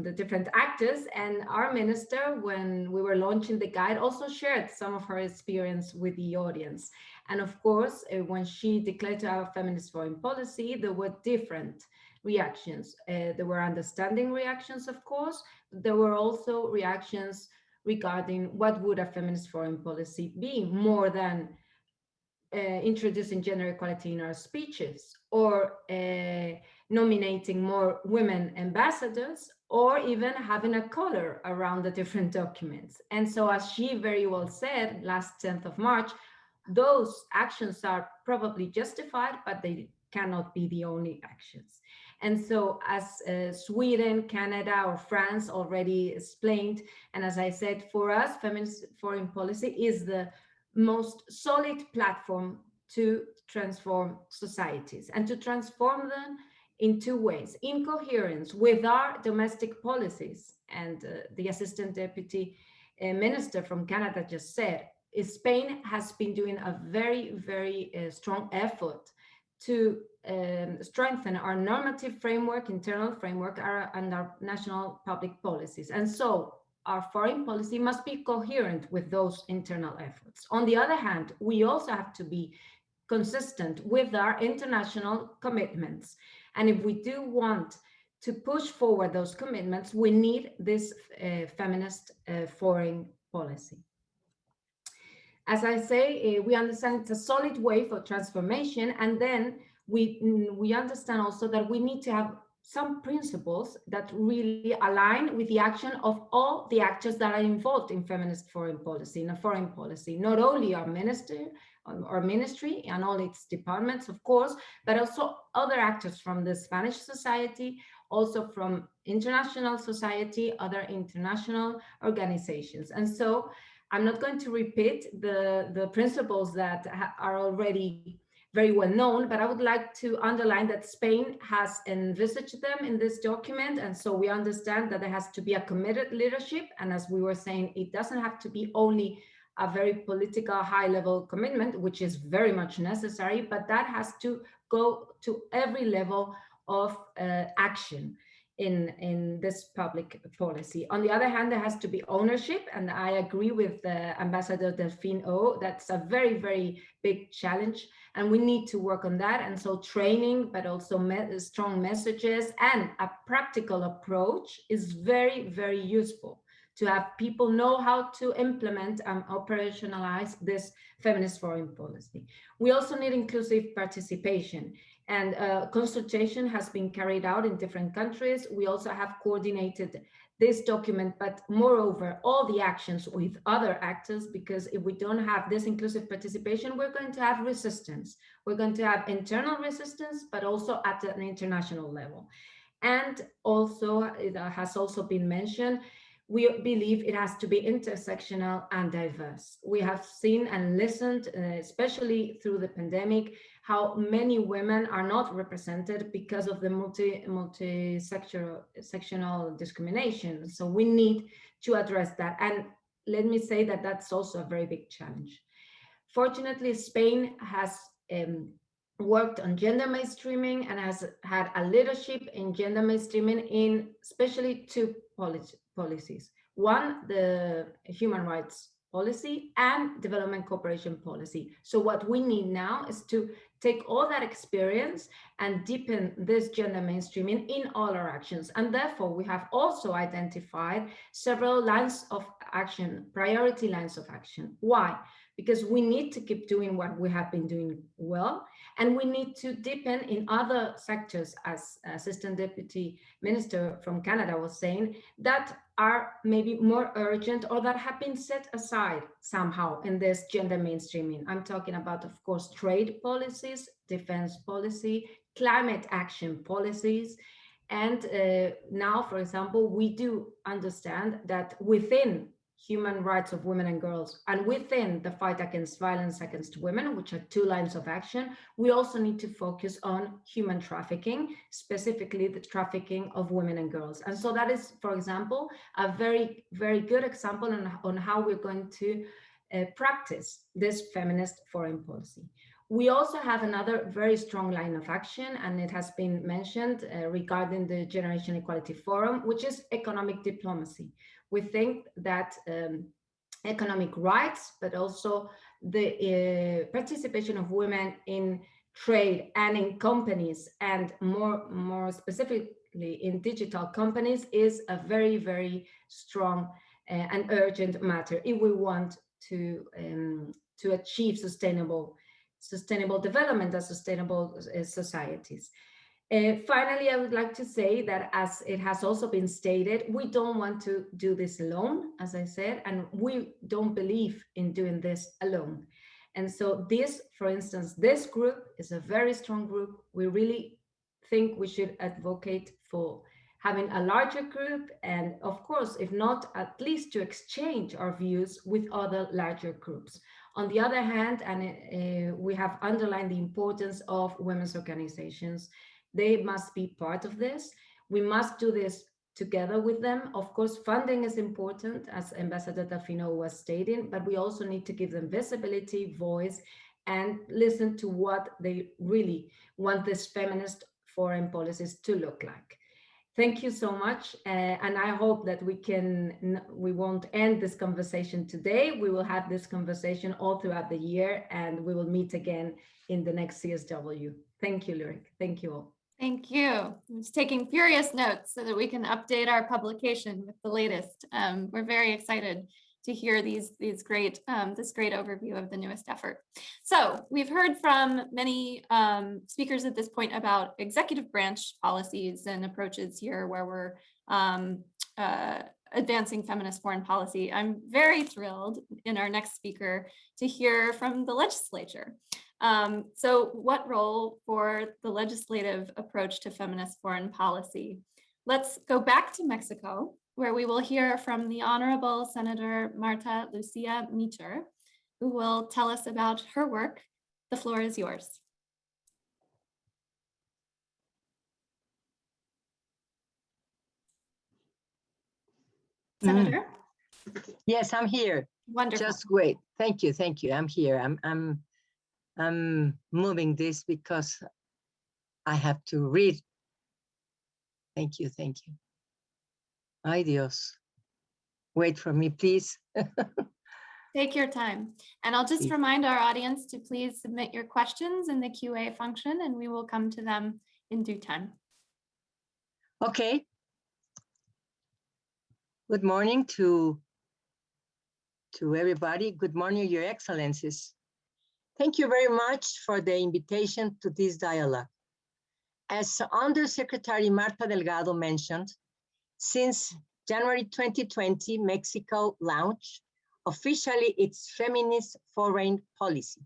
the different actors. And our minister, when we were launching the guide, also shared some of her experience with the audience. And of course, when she declared our feminist foreign policy, there were different reactions. There were understanding reactions, of course, but there were also reactions regarding what would a feminist foreign policy be, more than introducing gender equality in our speeches, or nominating more women ambassadors, or even having a color around the different documents. And so, as she very well said last 10th of March, those actions are probably justified, but they cannot be the only actions. And so, as Sweden, Canada, or France already explained, and as I said, for us, feminist foreign policy is the most solid platform to transform societies, and to transform them in two ways: in coherence with our domestic policies, and the Assistant Deputy Minister from Canada just said, Spain has been doing a very, very strong effort to strengthen our normative framework, internal framework, and our national public policies. And so our foreign policy must be coherent with those internal efforts. On the other hand, we also have to be consistent with our international commitments. And if we do want to push forward those commitments, we need this feminist foreign policy. As I say, we understand it's a solid way for transformation, and then we understand also that we need to have some principles that really align with the action of all the actors that are involved in feminist foreign policy, in a foreign policy, not only our ministry and all its departments, of course, but also other actors from the Spanish society, also from international society, other international organizations. And so I'm not going to repeat the principles that are already very well known, but I would like to underline that Spain has envisaged them in this document. And so we understand that there has to be a committed leadership. And as we were saying, it doesn't have to be only a very political high-level commitment, which is very much necessary, but that has to go to every level of action in this public policy. On the other hand, there has to be ownership, and I agree with Ambassador Delphine O. That's a very, very big challenge, and we need to work on that. And so training, but also strong messages and a practical approach is very, very useful to have people know how to implement and operationalize this feminist foreign policy. We also need inclusive participation, and consultation has been carried out in different countries. We also have coordinated this document, but moreover, all the actions with other actors, because if we don't have this inclusive participation, we're going to have resistance. We're going to have internal resistance, but also at an international level. And also, it has also been mentioned, we believe it has to be intersectional and diverse. We have seen and listened, especially through the pandemic, how many women are not represented because of the multi-sectional discrimination. So we need to address that. And let me say that that's also a very big challenge. Fortunately, Spain has worked on gender mainstreaming and has had a leadership in gender mainstreaming in especially two policies. One, the human rights policy and development cooperation policy. So what we need now is to take all that experience and deepen this gender mainstreaming in all our actions. And therefore, we have also identified several lines of action, priority lines of action. Why? Because we need to keep doing what we have been doing well, and we need to deepen in other sectors, as Assistant Deputy Minister from Canada was saying, that are maybe more urgent or that have been set aside somehow in this gender mainstreaming. I'm talking about, of course, trade policies, defense policy, climate action policies. And now, for example, we do understand that within human rights of women and girls, and within the fight against violence against women, which are two lines of action, we also need to focus on human trafficking, specifically the trafficking of women and girls. And so that is, for example, a very, very good example on how we're going to practice this feminist foreign policy. We also have another very strong line of action, and it has been mentioned regarding the Generation Equality Forum, which is economic diplomacy. We think that economic rights, but also the participation of women in trade and in companies, and more specifically in digital companies, is a very, very strong and urgent matter if we want to achieve sustainable development and sustainable societies. Finally, I would like to say that, as it has also been stated, we don't want to do this alone, as I said, and we don't believe in doing this alone. And so this, for instance, this group is a very strong group. We really think we should advocate for having a larger group, and of course, if not, at least to exchange our views with other larger groups. On the other hand, and we have underlined the importance of women's organizations. They must be part of this. We must do this together with them. Of course, funding is important, as Ambassador Tafino was stating, but we also need to give them visibility, voice, and listen to what they really want this feminist foreign policies to look like. Thank you so much, and I hope that we won't end this conversation today. We will have this conversation all throughout the year, and we will meet again in the next CSW. Thank you, Lyric. Thank you all. Thank you. I'm just taking furious notes so that we can update our publication with the latest. We're very excited to hear this great overview of the newest effort. So we've heard from many speakers at this point about executive branch policies and approaches here where we're advancing feminist foreign policy. I'm very thrilled in our next speaker to hear from the legislature. So what role for the legislative approach to feminist foreign policy? Let's go back to Mexico, where we will hear from the Honorable Senator Marta Lucia Meacher, who will tell us about her work. The floor is yours. Senator? Yes, I'm here. Wonderful. Just wait. Thank you. Thank you. I'm here. I'm moving this because I have to read. Thank you. Thank you. Ay, Dios. Wait for me, please. Take your time. And I'll just remind our audience to please submit your questions in the QA function, and we will come to them in due time. Okay. Good morning to everybody. Good morning, Your Excellencies. Thank you very much for the invitation to this dialogue. As Undersecretary Marta Delgado mentioned, since January 2020, Mexico launched officially its feminist foreign policy.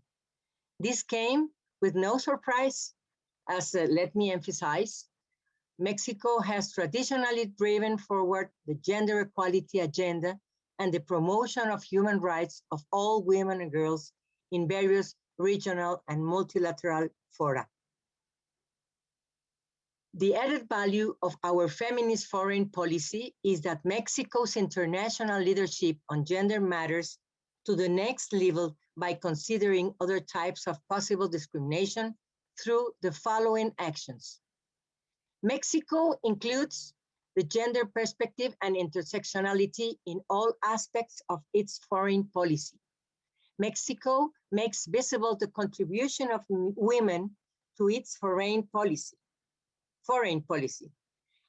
This came with no surprise, as let me emphasize, Mexico has traditionally driven forward the gender equality agenda and the promotion of human rights of all women and girls in various regional and multilateral fora. The added value of our feminist foreign policy is that Mexico's international leadership on gender matters to the next level by considering other types of possible discrimination through the following actions. Mexico includes the gender perspective and intersectionality in all aspects of its foreign policy. Mexico makes visible the contribution of women to its foreign policy.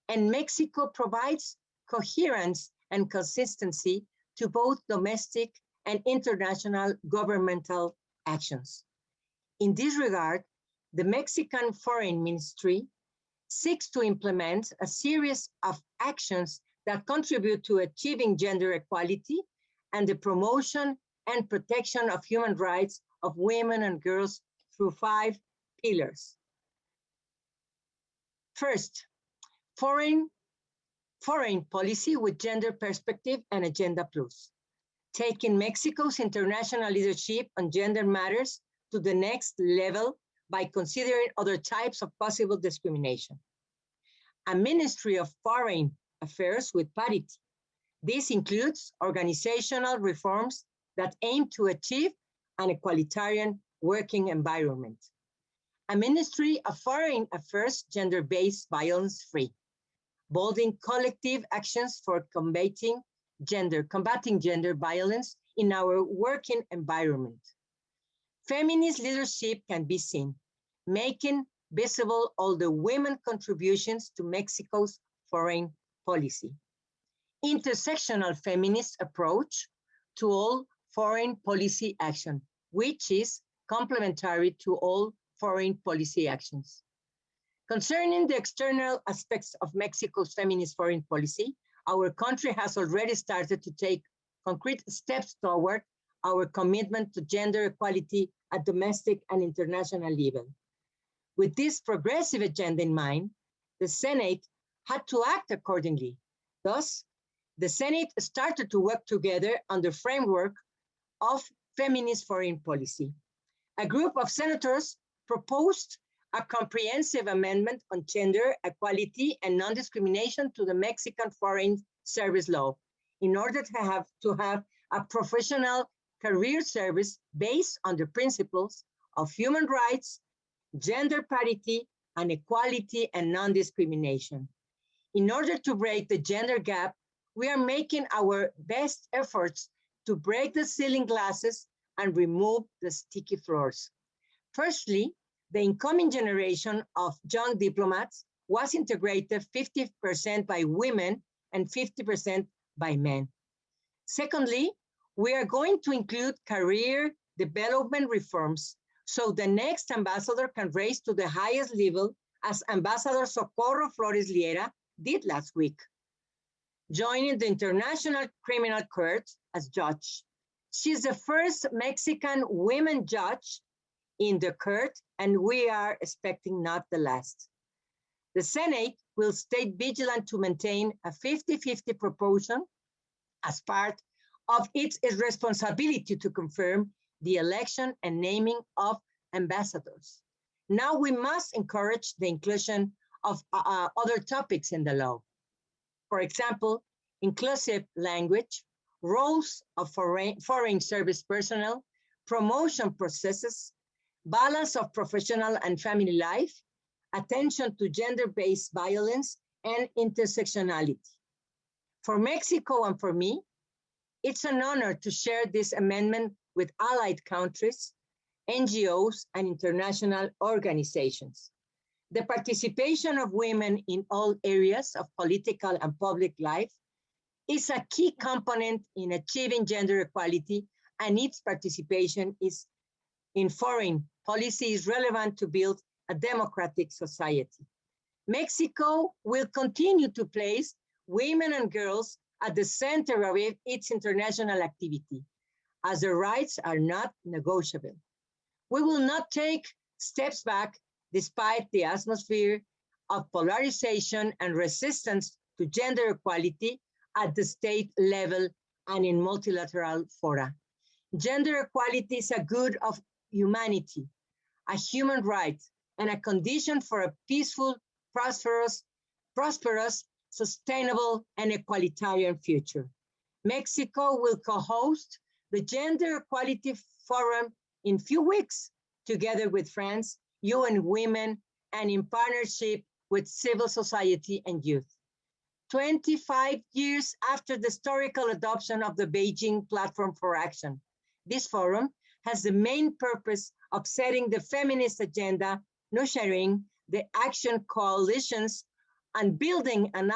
And Mexico provides coherence and consistency to both domestic and international governmental actions. In this regard, the Mexican Foreign Ministry seeks to implement a series of actions that contribute to achieving gender equality and the promotion and protection of human rights of women and girls through 5 pillars. First, foreign policy with gender perspective and Agenda Plus, taking Mexico's international leadership on gender matters to the next level by considering other types of possible discrimination. A Ministry of Foreign Affairs with parity. This includes organizational reforms that aim to achieve an equalitarian working environment. A Ministry of Foreign Affairs gender-based violence-free, bolding collective actions for combating gender violence in our working environment. Feminist leadership can be seen, making visible all the women contributions to Mexico's foreign policy. Intersectional feminist approach to all foreign policy action, which is complementary to all foreign policy actions. Concerning the external aspects of Mexico's feminist foreign policy, our country has already started to take concrete steps toward our commitment to gender equality at domestic and international level. With this progressive agenda in mind, the Senate had to act accordingly. Thus, the Senate started to work together on the framework of feminist foreign policy. A group of senators proposed a comprehensive amendment on gender equality and non-discrimination to the Mexican Foreign Service Law in order to have a professional career service based on the principles of human rights, gender parity, and equality and non-discrimination. In order to break the gender gap, we are making our best efforts to break the ceiling glasses and remove the sticky floors. Firstly, the incoming generation of young diplomats was integrated 50% by women and 50% by men. Secondly, we are going to include career development reforms so the next ambassador can raise to the highest level, as Ambassador Socorro Flores Liera did last week, joining the International Criminal Court as judge. She's the first Mexican woman judge in the court, and we are expecting not the last. The Senate will stay vigilant to maintain a 50-50 proportion as part of its responsibility to confirm the election and naming of ambassadors. Now we must encourage the inclusion of other topics in the law. For example, inclusive language, roles of foreign service personnel, promotion processes, balance of professional and family life, attention to gender-based violence, and intersectionality. For Mexico and for me, it's an honor to share this amendment with allied countries, NGOs, and international organizations. The participation of women in all areas of political and public life is a key component in achieving gender equality, and its participation in foreign policy is relevant to build a democratic society. Mexico will continue to place women and girls at the center of its international activity, as their rights are not negotiable. We will not take steps back despite the atmosphere of polarization and resistance to gender equality at the state level and in multilateral fora. Gender equality is a good of humanity, a human right, and a condition for a peaceful, prosperous, sustainable, and egalitarian future. Mexico will co-host the Gender Equality Forum in few weeks, together with France, UN Women, and in partnership with civil society and youth. 25 years after the historical adoption of the Beijing Platform for Action, this forum has the main purpose of setting the feminist agenda, nurturing the action coalitions, and building an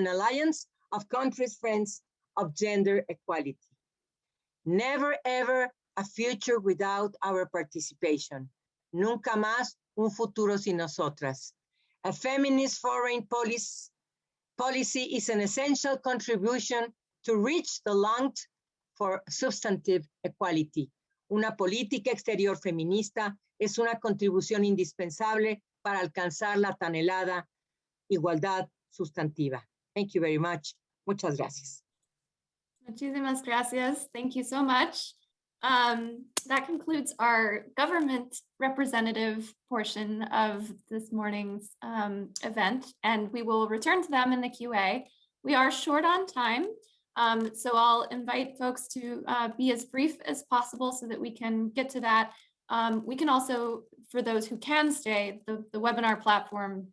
alliance of countries friends of gender equality. Never ever a future without our participation. Nunca más un futuro sin nosotras. A feminist foreign policy is an essential contribution to reach the longed for substantive equality. Una política exterior feminista es una contribución indispensable para alcanzar la tan anhelada igualdad sustantiva. Thank you very much. Muchas gracias. Muchísimas gracias. Thank you so much. That concludes our government representative portion of this morning's event, and we will return to them in the QA. We are short on time, so I'll invite folks to be as brief as possible so that we can get to that. We can also, for those who can stay, the webinar platform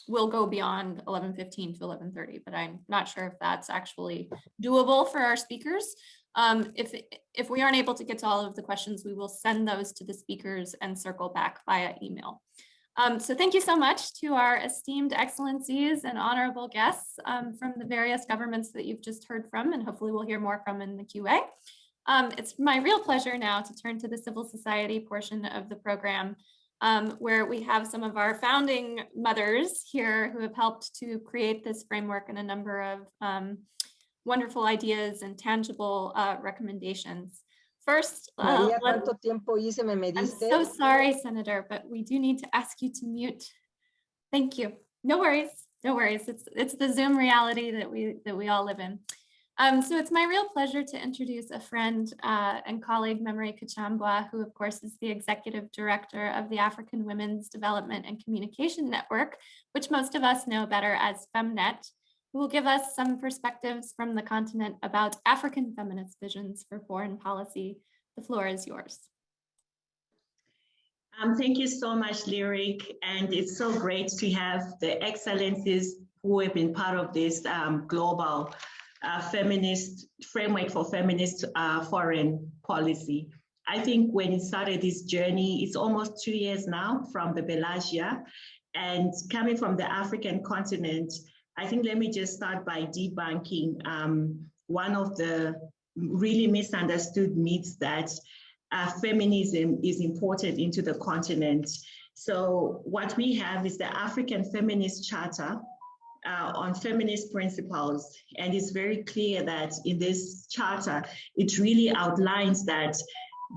will go beyond 11:15 to 11:30, but I'm not sure if that's actually doable for our speakers. If we aren't able to get to all of the questions, we will send those to the speakers and circle back via email. So thank you so much to our esteemed excellencies and honorable guests from the various governments that you've just heard from, and hopefully we'll hear more from in the QA. It's my real pleasure now to turn to the civil society portion of the program, where we have some of our founding mothers here who have helped to create this framework and a number of wonderful ideas and tangible recommendations. First, María, ¿cuánto tiempo hice? ¿Me mediste? I'm so sorry, Senator, but we do need to ask you to mute. Thank you. No worries, no worries. It's the Zoom reality that we all live in. So it's my real pleasure to introduce a friend and colleague, Memory Kachambwa, who of course is the Executive Director of the African Women's Development and Communication Network, which most of us know better as FemNet, who will give us some perspectives from the continent about African feminist visions for foreign policy. The floor is yours. Thank you so much, Lyric, and it's so great to have the excellencies who have been part of this global feminist framework for feminist foreign policy. I think when it started this journey, it's almost 2 years now from the Bellagio, and coming from the African continent, I think let me just start by debunking one of the really misunderstood myths that feminism is imported into the continent. So what we have is the African Feminist Charter on feminist principles. And it's very clear that in this charter, it really outlines that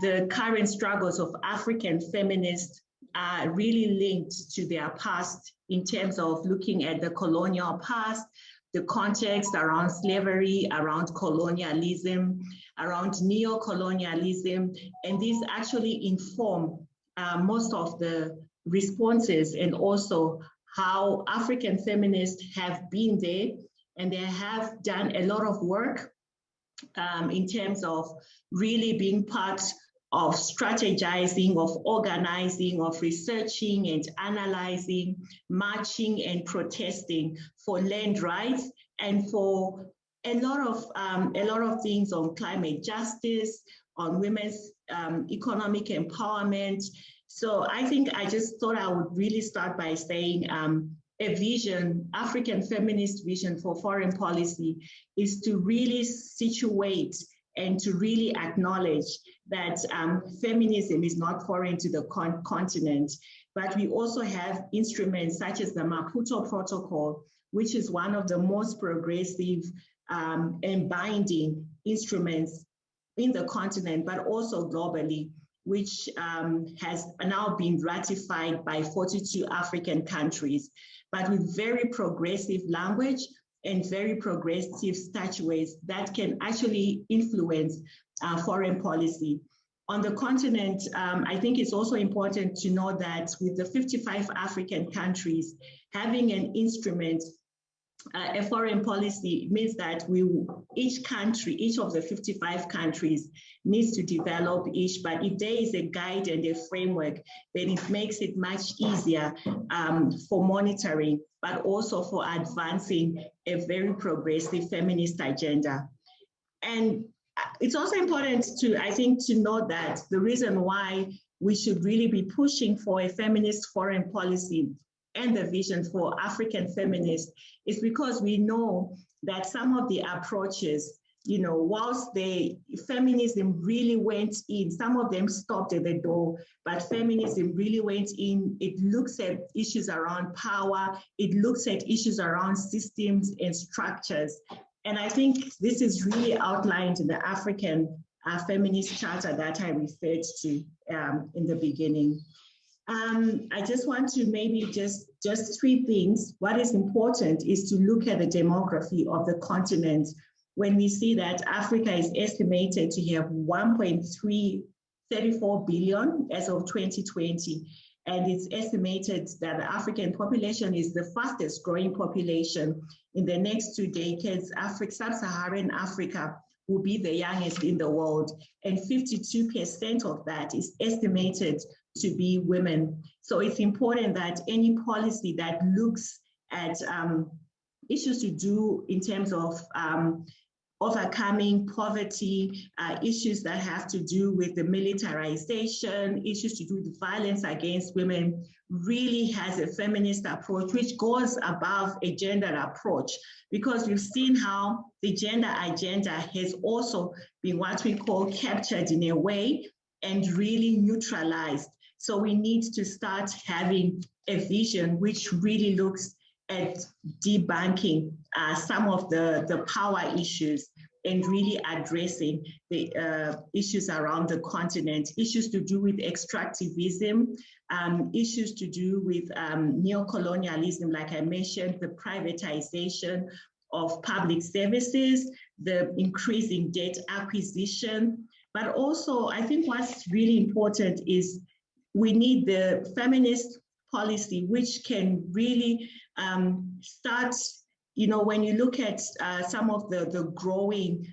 the current struggles of African feminists are really linked to their past in terms of looking at the colonial past, the context around slavery, around colonialism, around neo-colonialism, and these actually inform most of the responses and also how African feminists have been there, and they have done a lot of work in terms of really being part of strategizing, of organizing, of researching and analyzing, marching and protesting for land rights and for a lot of things on climate justice, on women's economic empowerment. So I think I just thought I would really start by saying a vision, African feminist vision for foreign policy is to really situate and to really acknowledge that feminism is not foreign to the continent, but we also have instruments such as the Maputo Protocol, which is one of the most progressive and binding instruments in the continent, but also globally, which has now been ratified by 42 African countries, but with very progressive language and very progressive statutes that can actually influence foreign policy. On the continent, I think it's also important to know that with the 55 African countries, having an instrument, a foreign policy means that each country, each of the 55 countries needs to develop each, but if there is a guide and a framework, then it makes it much easier for monitoring, but also for advancing a very progressive feminist agenda. And it's also important to, I think, to know that the reason why we should really be pushing for a feminist foreign policy and the vision for African feminists is because we know that some of the approaches, you know, whilst feminism really went in, some of them stopped at the door, but feminism really went in. It looks at issues around power, it looks at issues around systems and structures. And I think this is really outlined in the African Feminist Charter that I referred to in the beginning. I just want to maybe just 3 things. What is important is to look at the demography of the continent. When we see that Africa is estimated to have 1.334 billion as of 2020, and it's estimated that the African population is the fastest growing population. In the next 2 decades, sub-Saharan Africa will be the youngest in the world, and 52% of that is estimated to be women. So it's important that any policy that looks at issues to do in terms of overcoming poverty, issues that have to do with the militarization, issues to do with violence against women, really has a feminist approach, which goes above a gender approach, because we've seen how the gender agenda has also been what we call captured in a way and really neutralized. So we need to start having a vision which really looks at debunking some of the power issues and really addressing the issues around the continent, issues to do with extractivism, issues to do with neocolonialism, like I mentioned, the privatization of public services, the increase in debt acquisition. But also, I think what's really important is we need the feminist policy, which can really start, when you look at some of the growing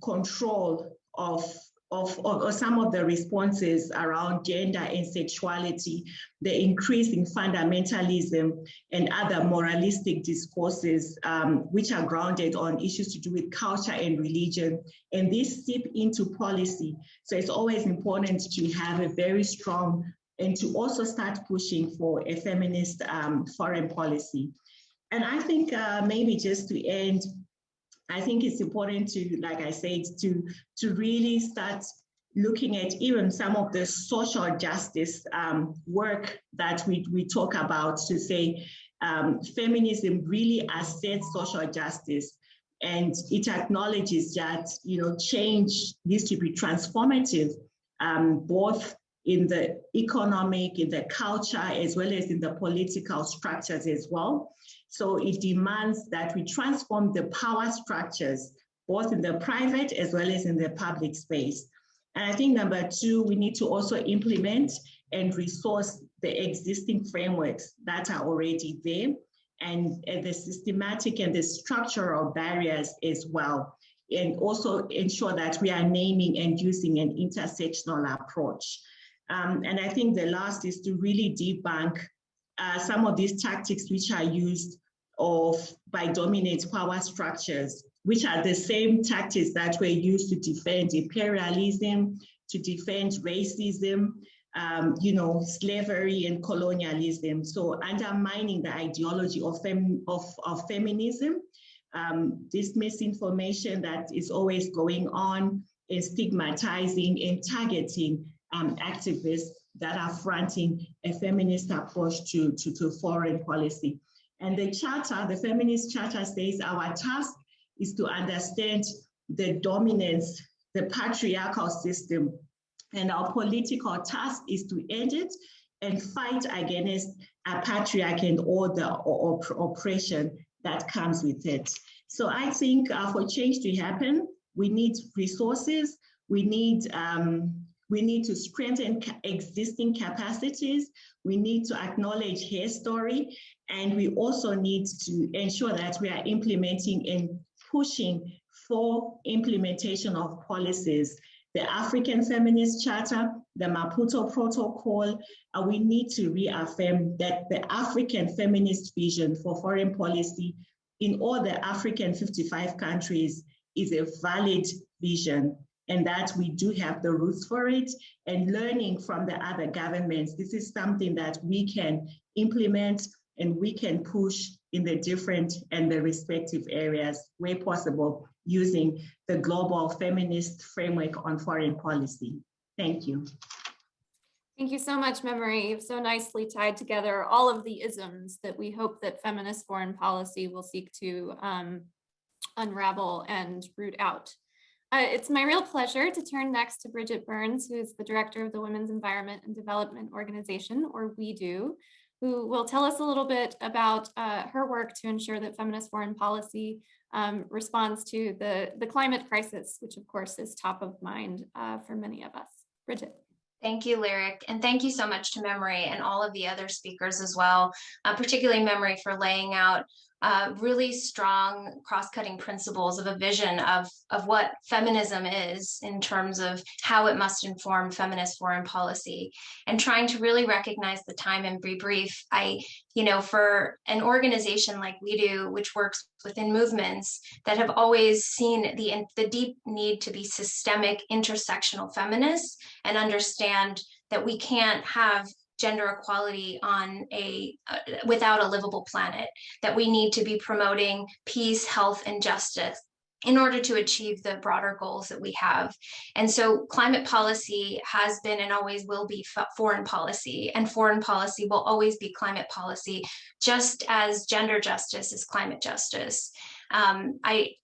control of some of the responses around gender and sexuality, the increasing fundamentalism and other moralistic discourses, which are grounded on issues to do with culture and religion, and this seep into policy. So it's always important to have a very strong and to also start pushing for a feminist foreign policy. And I think maybe just to end, I think it's important to, like I said, to really start looking at even some of the social justice work that we talk about, to say feminism really asserts social justice, and it acknowledges that change needs to be transformative, both in the economic, in the culture, as well as in the political structures as well. So it demands that we transform the power structures, both in the private as well as in the public space. And I think number two, we need to also implement and resource the existing frameworks that are already there, and the systematic and the structural barriers as well. And also ensure that we are naming and using an intersectional approach. And I think the last is to really debunk some of these tactics which are used by dominant power structures, which are the same tactics that were used to defend imperialism, to defend racism, slavery and colonialism. So undermining the ideology of feminism, this misinformation that is always going on, and stigmatizing and targeting activists that are fronting a feminist approach to foreign policy. And the charter, the feminist charter, says our task is to understand the dominance, the patriarchal system, and our political task is to end it and fight against a patriarchy and all the oppression that comes with it. So I think for change to happen, we need resources, we need to strengthen existing capacities. We need to acknowledge her story. And we also need to ensure that we are implementing and pushing for implementation of policies. The African Feminist Charter, the Maputo Protocol, we need to reaffirm that the African feminist vision for foreign policy in all the African 55 countries is a valid vision, and that we do have the roots for it, and learning from the other governments. This is something that we can implement and we can push in the different and the respective areas where possible, using the global feminist framework on foreign policy. Thank you. Thank you so much, Memory. You've so nicely tied together all of the isms that we hope that feminist foreign policy will seek to unravel and root out. It's my real pleasure to turn next to Bridget Bernes, who is the director of the Women's Environment and Development Organization, or WEDO, who will tell us a little bit about her work to ensure that feminist foreign policy responds to the climate crisis, which of course is top of mind for many of us. Bridget. Thank you, Lyric, and thank you so much to Memory and all of the other speakers as well, particularly Memory for laying out really strong cross-cutting principles of a vision of what feminism is in terms of how it must inform feminist foreign policy, and trying to really recognize the time and be brief. For an organization like WEDO, which works within movements that have always seen the deep need to be systemic intersectional feminists and understand that we can't have gender equality on without a livable planet, that we need to be promoting peace, health, and justice in order to achieve the broader goals that we have. And so climate policy has been and always will be foreign policy, and foreign policy will always be climate policy, just as gender justice is climate justice. I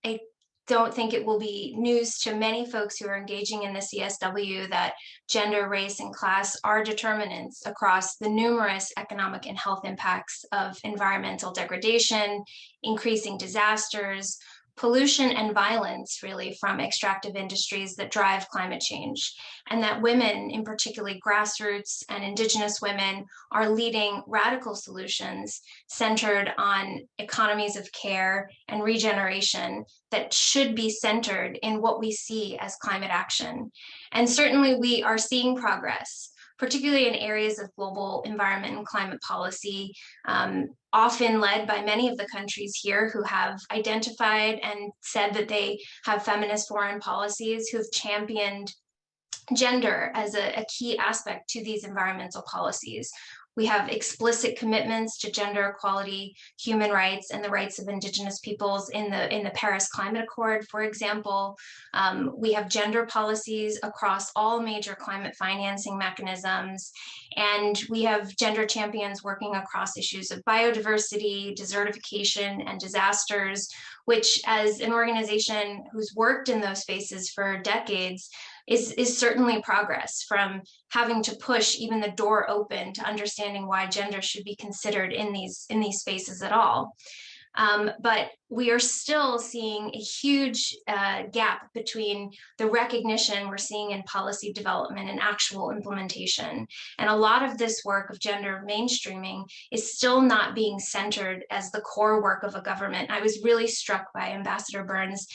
don't think it will be news to many folks who are engaging in the CSW that gender, race, and class are determinants across the numerous economic and health impacts of environmental degradation, increasing disasters, pollution, and violence, really, from extractive industries that drive climate change, and that women, in particularly grassroots and Indigenous women, are leading radical solutions centered on economies of care and regeneration that should be centered in what we see as climate action. And certainly we are seeing progress, particularly in areas of global environment and climate policy, often led by many of the countries here who have identified and said that they have feminist foreign policies, who've championed gender as a key aspect to these environmental policies. We have explicit commitments to gender equality, human rights, and the rights of Indigenous peoples in the Paris Climate Accord, for example. We have gender policies across all major climate financing mechanisms, and we have gender champions working across issues of biodiversity, desertification, and disasters, which, as an organization who's worked in those spaces for decades, is certainly progress from having to push even the door open to understanding why gender should be considered in these spaces at all. But we are still seeing a huge gap between the recognition we're seeing in policy development and actual implementation. And a lot of this work of gender mainstreaming is still not being centered as the core work of a government. I was really struck by Ambassador Bernes'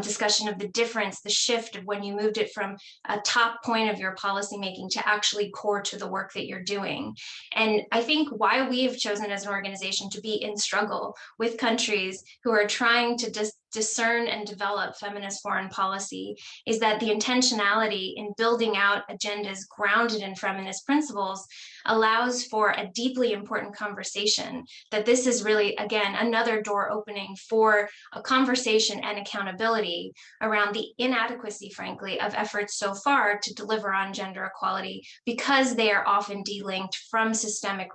discussion of the difference, the shift of when you moved it from a top point of your policymaking to actually core to the work that you're doing. And I think why we have chosen as an organization to be in struggle with countries who are trying to discern and develop feminist foreign policy is that the intentionality in building out agendas grounded in feminist principles allows for a deeply important conversation, that this is really, again, another door opening for a conversation and accountability around the inadequacy, frankly, of efforts so far to deliver on gender equality, because they are often delinked from systemic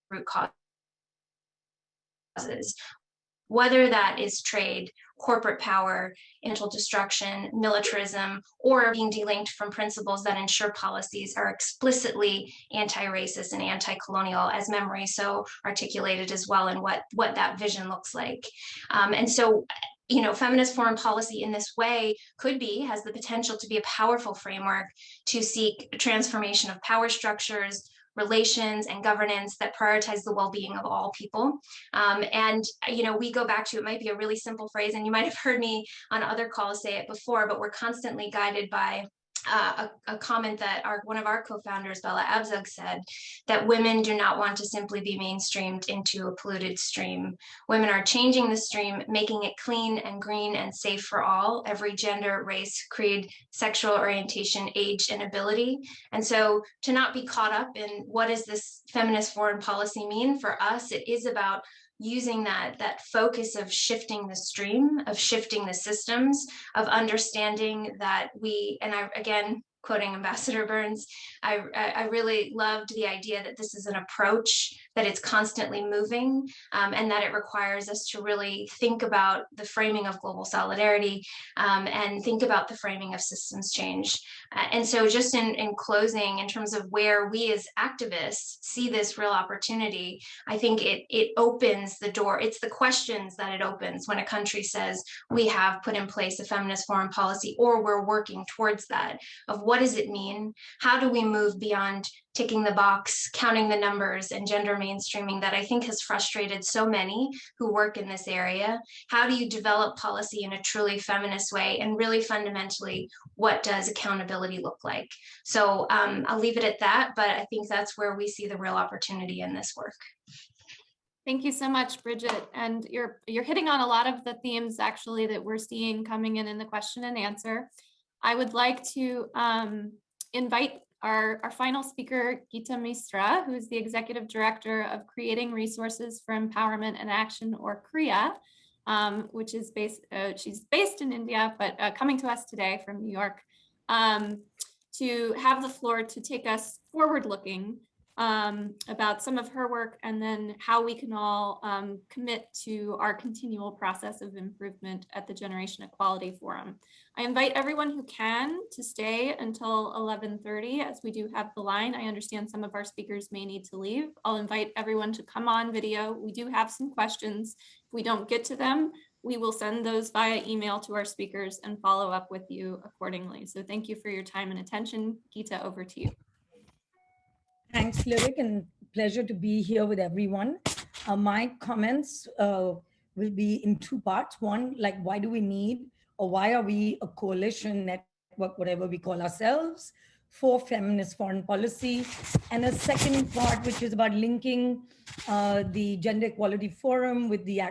root causes, whether that is trade, corporate power, intellectual destruction, militarism, or being delinked from principles that ensure policies are explicitly anti-racist and anti-colonial, as Memory so articulated as well, and what that vision looks like. And so, feminist foreign policy in this way has the potential to be a powerful framework to seek transformation of power structures, relations, and governance that prioritize the well-being of all people. And we go back to, it might be a really simple phrase, and you might have heard me on other calls say it before, but we're constantly guided by a comment that one of our co-founders, Bella Abzug, said, that women do not want to simply be mainstreamed into a polluted stream. Women are changing the stream, making it clean and green and safe for all, every gender, race, creed, sexual orientation, age, and ability. And so to not be caught up in what does this feminist foreign policy mean for us, it is about using that focus of shifting the stream, of shifting the systems, of understanding that again, quoting Ambassador Bernes, I really loved the idea that this is an approach, that it's constantly moving, and that it requires us to really think about the framing of global solidarity, and think about the framing of systems change. And so just in closing, in terms of where we as activists see this real opportunity, I think it opens the door. It's the questions that it opens when a country says, we have put in place a feminist foreign policy, or we're working towards that, of what does it mean? How do we move beyond ticking the box, counting the numbers, and gender mainstreaming that I think has frustrated so many who work in this area? How do you develop policy in a truly feminist way? And really fundamentally, what does accountability look like? So I'll leave it at that, but I think that's where we see the real opportunity in this work. Thank you so much, Bridget. And you're hitting on a lot of the themes actually that we're seeing coming in the question and answer. I would like to invite our final speaker, Gita Misra, who is the Executive Director of Creating Resources for Empowerment and Action, or CREA, which is she's based in India, but coming to us today from New York, to have the floor to take us forward-looking about some of her work and then how we can all commit to our continual process of improvement at the Generation Equality Forum. I invite everyone who can to stay until 11:30 as we do have the line. I understand some of our speakers may need to leave. I'll invite everyone to come on video. We do have some questions. If we don't get to them, we will send those via email to our speakers and follow up with you accordingly. So thank you for your time and attention. Geeta, over to you. Thanks, Lyric, and pleasure to be here with everyone. My comments will be in two parts. One, like, why do we need, or why are we a coalition network, whatever we call ourselves, for feminist foreign policy? And a second part, which is about linking the Gender Equality Forum with the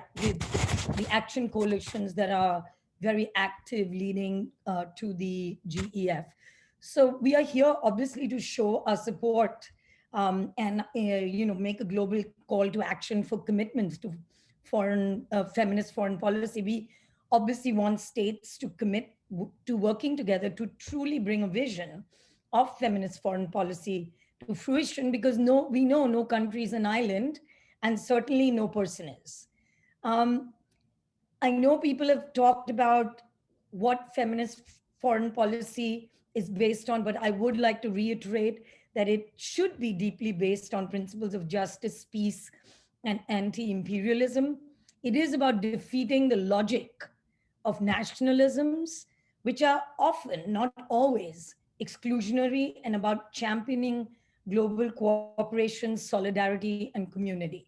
action coalitions that are very active leading to the GEF. So we are here obviously to show our support and make a global call to action for commitments to feminist foreign policy. We obviously want states to commit to working together to truly bring a vision of feminist foreign policy to fruition, because we know no country is an island, and certainly no person is. I know people have talked about what feminist foreign policy is based on, but I would like to reiterate that it should be deeply based on principles of justice, peace, and anti-imperialism. It is about defeating the logic of nationalisms, which are often, not always, exclusionary, and about championing global cooperation, solidarity, and community.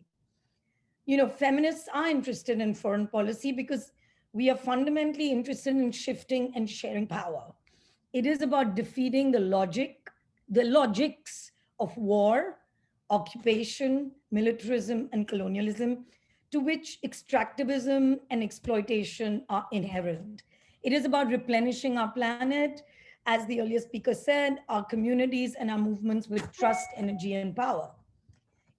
Feminists are interested in foreign policy because we are fundamentally interested in shifting and sharing power. It is about defeating the logics of war, occupation, militarism, and colonialism, to which extractivism and exploitation are inherent. It is about replenishing our planet, as the earlier speaker said, our communities and our movements with trust, energy, and power.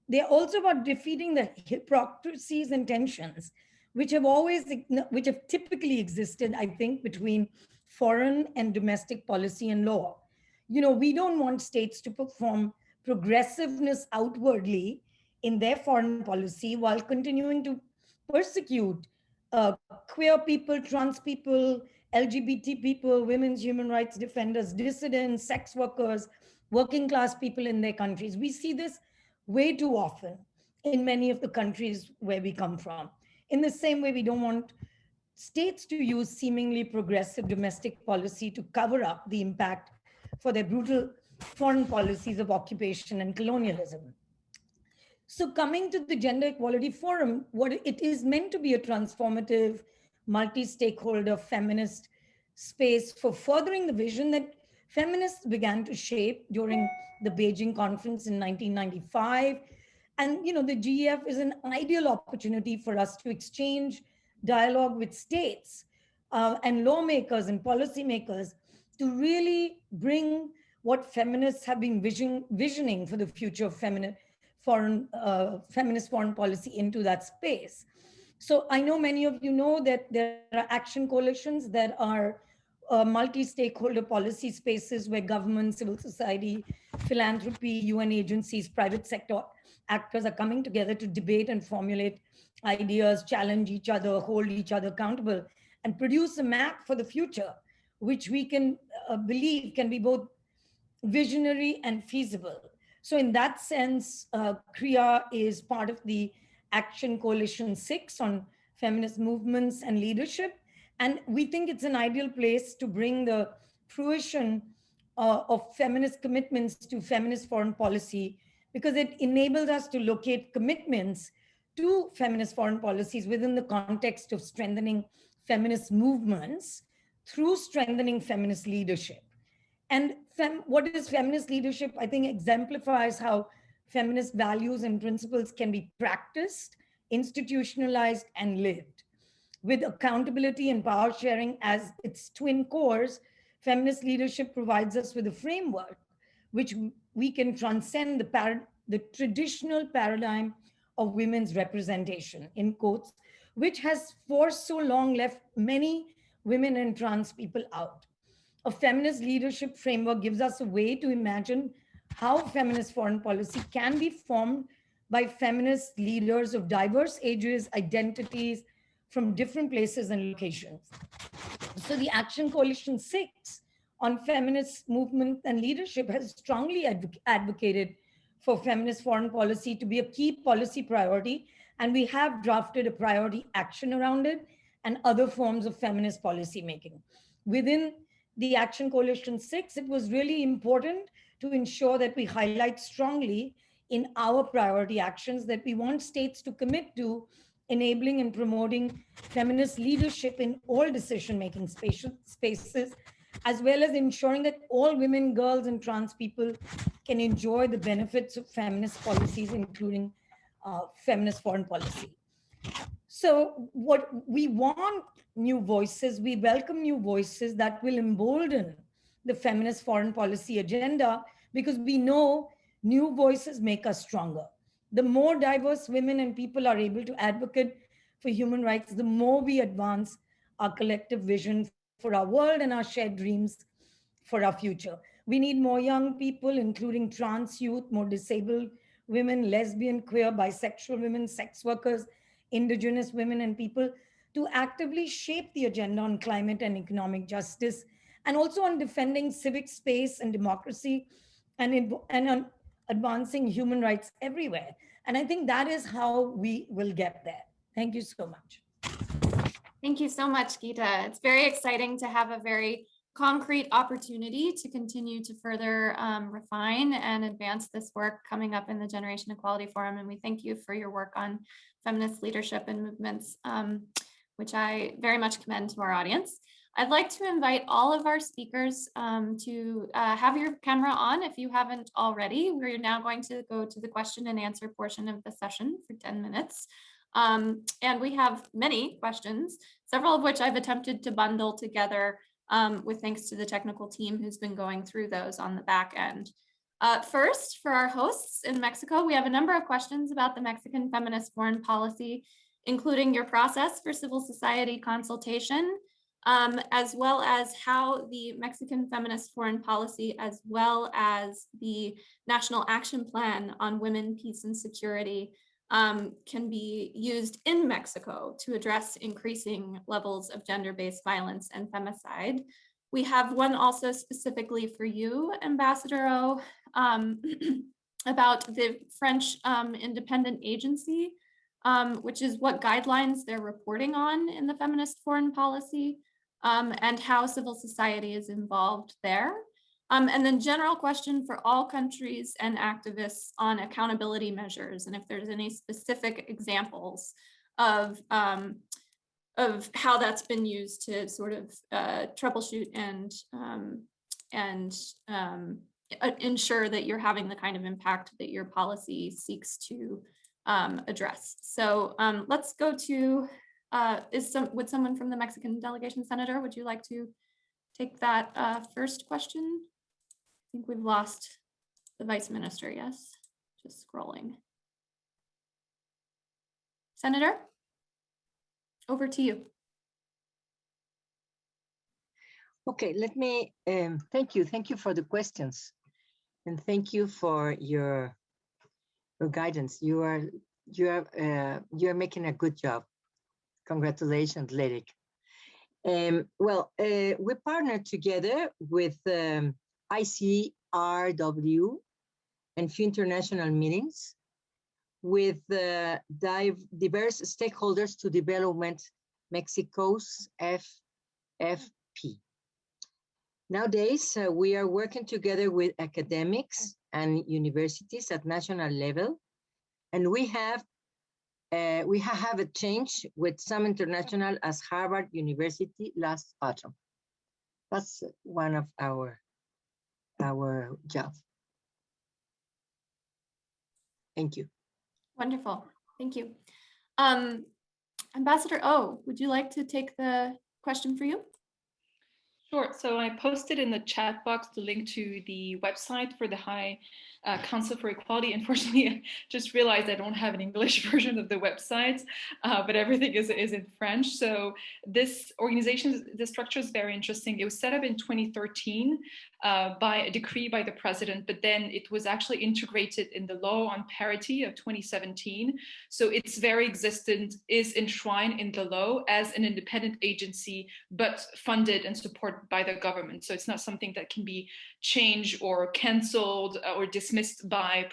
They're also about defeating the hypocrisies and tensions which have typically existed, I think, between foreign and domestic policy and law. We don't want states to perform progressiveness outwardly in their foreign policy while continuing to persecute queer people, trans people, LGBT people, women's human rights defenders, dissidents, sex workers, working class people in their countries. We see this way too often in many of the countries where we come from. In the same way, we don't want states to use seemingly progressive domestic policy to cover up the impact for their brutal foreign policies of occupation and colonialism. So coming to the Gender Equality Forum, what it is meant to be a transformative, multi-stakeholder feminist space for furthering the vision that feminists began to shape during the Beijing conference in 1995. And the GEF is an ideal opportunity for us to exchange dialogue with states and lawmakers and policymakers to really bring what feminists have been visioning for the future of feminist foreign policy into that space. So I know many of you know that there are action coalitions that are multi-stakeholder policy spaces where government, civil society, philanthropy, UN agencies, private sector actors are coming together to debate and formulate ideas, challenge each other, hold each other accountable, and produce a map for the future, which we can believe can be both visionary and feasible. So in that sense, CREA is part of the Action Coalition 6 on feminist movements and leadership. And we think it's an ideal place to bring the fruition of feminist commitments to feminist foreign policy, because it enables us to locate commitments to feminist foreign policies within the context of strengthening feminist movements through strengthening feminist leadership. And what is feminist leadership? I think exemplifies how feminist values and principles can be practiced, institutionalized, and lived. With accountability and power sharing as its twin cores, feminist leadership provides us with a framework which we can transcend the traditional paradigm of women's representation, in quotes, which has for so long left many women and trans people out. A feminist leadership framework gives us a way to imagine how feminist foreign policy can be formed by feminist leaders of diverse ages, identities, from different places and locations. So the Action Coalition 6 on feminist movement and leadership has strongly advocated for feminist foreign policy to be a key policy priority, and we have drafted a priority action around it and other forms of feminist policy making. Within the Action Coalition 6, it was really important to ensure that we highlight strongly in our priority actions that we want states to commit to enabling and promoting feminist leadership in all decision-making spaces, as well as ensuring that all women, girls, and trans people can enjoy the benefits of feminist policies, including feminist foreign policy. So what we want new voices, we welcome new voices that will embolden the feminist foreign policy agenda, because we know new voices make us stronger. The more diverse women and people are able to advocate for human rights, the more we advance our collective vision for our world and our shared dreams for our future. We need more young people, including trans youth, more disabled women, lesbian, queer, bisexual women, sex workers, indigenous women, and people to actively shape the agenda on climate and economic justice, and also on defending civic space and democracy, and on advancing human rights everywhere. And I think that is how we will get there. Thank you so much. Thank you so much, Geeta. It's very exciting to have a very concrete opportunity to continue to further refine and advance this work coming up in the Generation Equality Forum. And we thank you for your work on feminist leadership and movements, which I very much commend to our audience. I'd like to invite all of our speakers to have your camera on if you haven't already. We're now going to go to the question and answer portion of the session for 10 minutes. And we have many questions, several of which I've attempted to bundle together with thanks to the technical team who's been going through those on the back end. First, for our hosts in Mexico, we have a number of questions about the Mexican feminist foreign policy, including your process for civil society consultation, as well as how the Mexican feminist foreign policy, as well as the National Action Plan on Women, Peace, and Security can be used in Mexico to address increasing levels of gender-based violence and femicide. We have one also specifically for you, Ambassador O, about the French independent agency, which is what guidelines they're reporting on in the feminist foreign policy, and how civil society is involved there. And then general question for all countries and activists on accountability measures, and if there's any specific examples of how that's been used to sort of troubleshoot and ensure that you're having the kind of impact that your policy seeks to address. So let's go to, would someone from the Mexican delegation, Senator, would you like to take that first question? I think we've lost the Vice Minister, yes, just scrolling. Senator, over to you. Okay, let me, thank you for the questions. And thank you for your guidance. You are making a good job. Congratulations, Lyric. Well, we partnered together with ICRW and few international meetings with diverse stakeholders to develop Mexico's FFP. Nowadays, we are working together with academics and universities at national level, and we have a change with some international as Harvard University last autumn. That's one of our jobs. Thank you. Wonderful, thank you. Ambassador O, would you like to take the question for you? Sure. So I posted in the chat box the link to the website for the High Council for Equality. Unfortunately, I just realized I don't have an English version of the website, but everything is in French. So this organization, the structure is very interesting. It was set up in 2013 by a decree by the president, but then it was actually integrated in the law on parity of 2017. So its very existence is enshrined in the law as an independent agency, but funded and supported by the government. So it's not something that can be changed or cancelled or dismissed by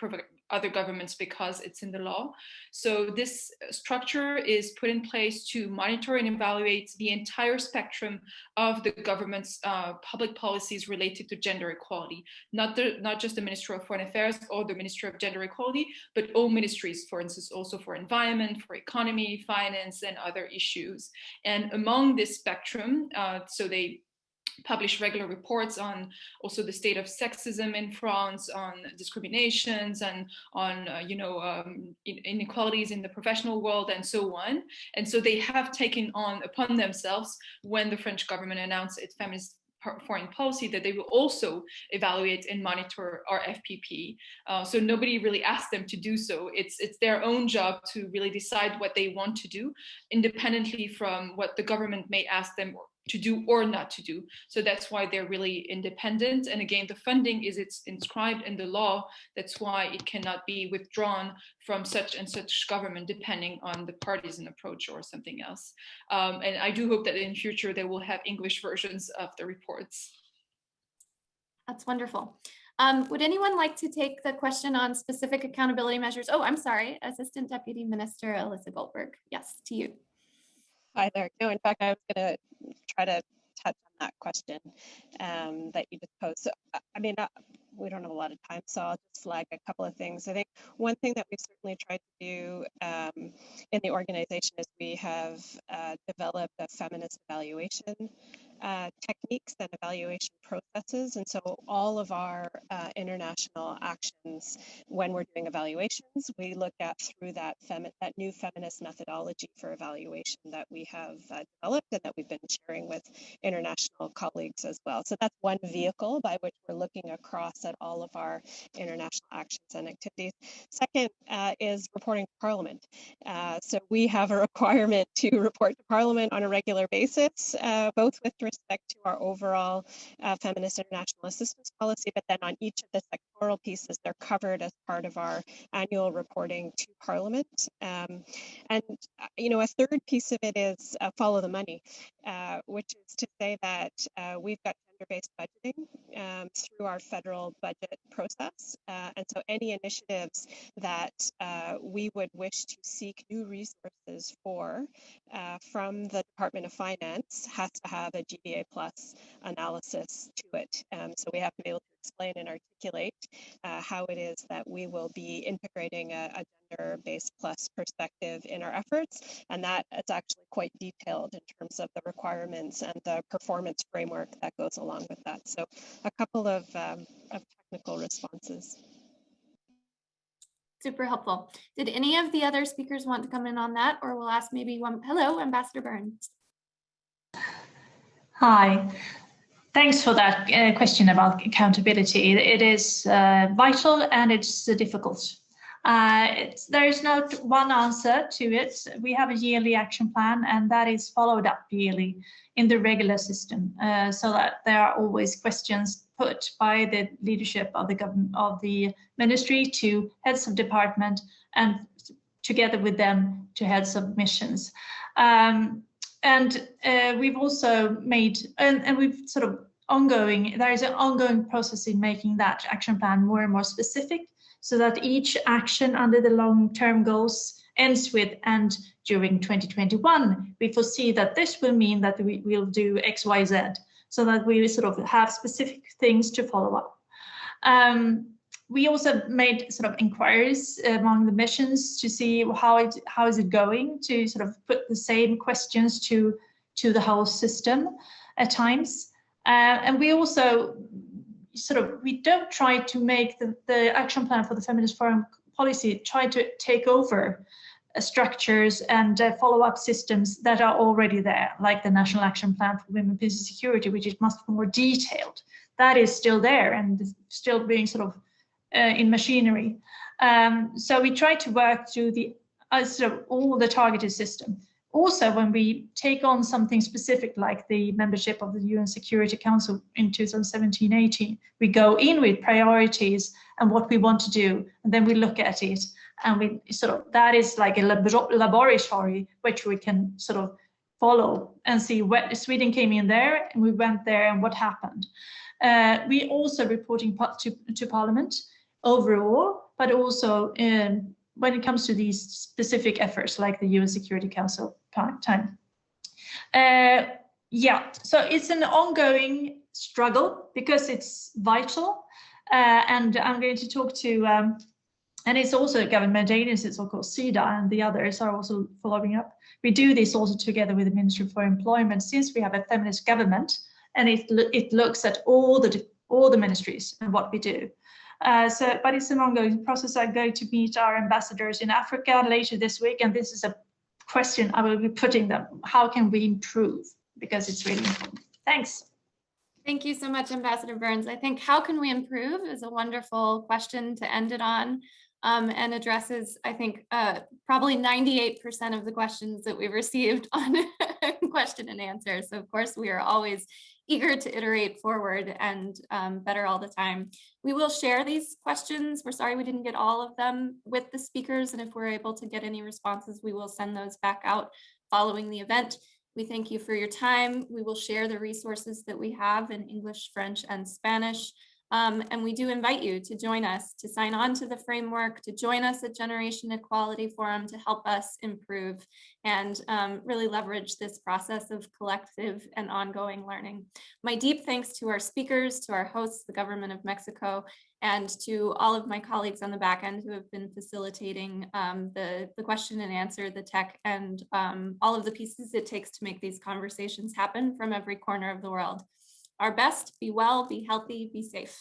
other governments because it's in the law. So this structure is put in place to monitor and evaluate the entire spectrum of the government's public policies related to gender equality, not just the Ministry of Foreign Affairs or the Ministry of Gender Equality, but all ministries, for instance, also for environment, for economy, finance, and other issues. And among this spectrum, so they publish regular reports on also the state of sexism in France, on discriminations, and on inequalities in the professional world, and so on. And so they have taken upon themselves, when the French government announced its feminist foreign policy, that they will also evaluate and monitor our FPP. So nobody really asked them to do so. It's their own job to really decide what they want to do, independently from what the government may ask them to do or not to do. So that's why they're really independent. And again, the funding it's inscribed in the law. That's why it cannot be withdrawn from such and such government, depending on the partisan approach or something else. And I do hope that in future they will have English versions of the reports. That's wonderful. Would anyone like to take the question on specific accountability measures? Oh, I'm sorry, Assistant Deputy Minister Alyssa Goldberg. Yes, to you. Hi there. No, in fact, I was going to try to touch on that question that you just posed. So, I mean, we don't have a lot of time, so I'll just flag a couple of things. I think one thing that we've certainly tried to do in the organization is we have developed a feminist evaluation techniques and evaluation processes. And so all of our international actions, when we're doing evaluations, we look at through that new feminist methodology for evaluation that we have developed and that we've been sharing with international colleagues as well. So that's one vehicle by which we're looking across at all of our international actions and activities. Second is reporting to Parliament. So we have a requirement to report to Parliament on a regular basis, both with respect to our overall feminist international assistance policy, but then on each of the sectoral pieces, they're covered as part of our annual reporting to Parliament. And, you know, a third piece of it is follow the money, which is to say that we've got gender-based budgeting through our federal budget process. And so any initiatives that we would wish to seek new resources for from the Department of Finance has to have a GBA plus analysis to it. So we have to be able to explain and articulate how it is that we will be integrating a gender-based plus perspective in our efforts, and that is actually quite detailed in terms of the requirements and the performance framework that goes along with that. So a couple of technical responses. Super helpful. Did any of the other speakers want to come in on that, or we'll ask maybe one? Hello, Ambassador Bernes. Hi. Thanks for that question about accountability. It is vital and it's difficult. There is not one answer to it. We have a yearly action plan, and that is followed up yearly in the regular system, so that there are always questions put by the leadership of the government, of the ministry, to heads of department, and together with them to heads of missions. We've also made, and we've sort of there is an ongoing process in making that action plan more and more specific, so that each action under the long-term goals ends with, and during 2021, we foresee that this will mean that we will do X, Y, Z, so that we sort of have specific things to follow up. We also made sort of inquiries among the missions to see how is it going, to sort of put the same questions to the whole system at times. And we also we don't try to make the action plan for the feminist foreign policy try to take over structures and follow-up systems that are already there, like the National Action Plan for Women, Peace and Security, which is much more detailed. That is still there and still being sort of in machinery. So we try to work through the sort of all the targeted system. Also, when we take on something specific like the membership of the UN Security Council in 2017-18, we go in with priorities and what we want to do, and then we look at it, and we sort of, that is like a laboratory which we can sort of follow and see where Sweden came in there, and we went there, and what happened. We also reporting to Parliament overall, but also when it comes to these specific efforts like the UN Security Council time. Yeah, so it's an ongoing struggle because it's vital. And I'm going to talk to, and it's also government agencies, of course, SIDA and the others are also following up. We do this also together with the Ministry for Employment, since we have a feminist government, and it looks at all the ministries and what we do. But it's an ongoing process. I'm going to meet our ambassadors in Africa later this week, and this is a question I will be putting them. How can we improve? Because it's really important. Thanks. Thank you so much, Ambassador Bernes. I think how can we improve is a wonderful question to end it on, and addresses, I think, probably 98% of the questions that we received on question and answer. So of course, we are always eager to iterate forward and better all the time. We will share these questions. We're sorry we didn't get all of them with the speakers, and if we're able to get any responses, we will send those back out following the event. We thank you for your time. We will share the resources that we have in English, French, and Spanish. And we do invite you to join us, to sign on to the framework, to join us at Generation Equality Forum to help us improve and really leverage this process of collective and ongoing learning. My deep thanks to our speakers, to our hosts, the Government of Mexico, and to all of my colleagues on the back end who have been facilitating the question and answer, the tech, and all of the pieces it takes to make these conversations happen from every corner of the world. Our best, be well, be healthy, be safe.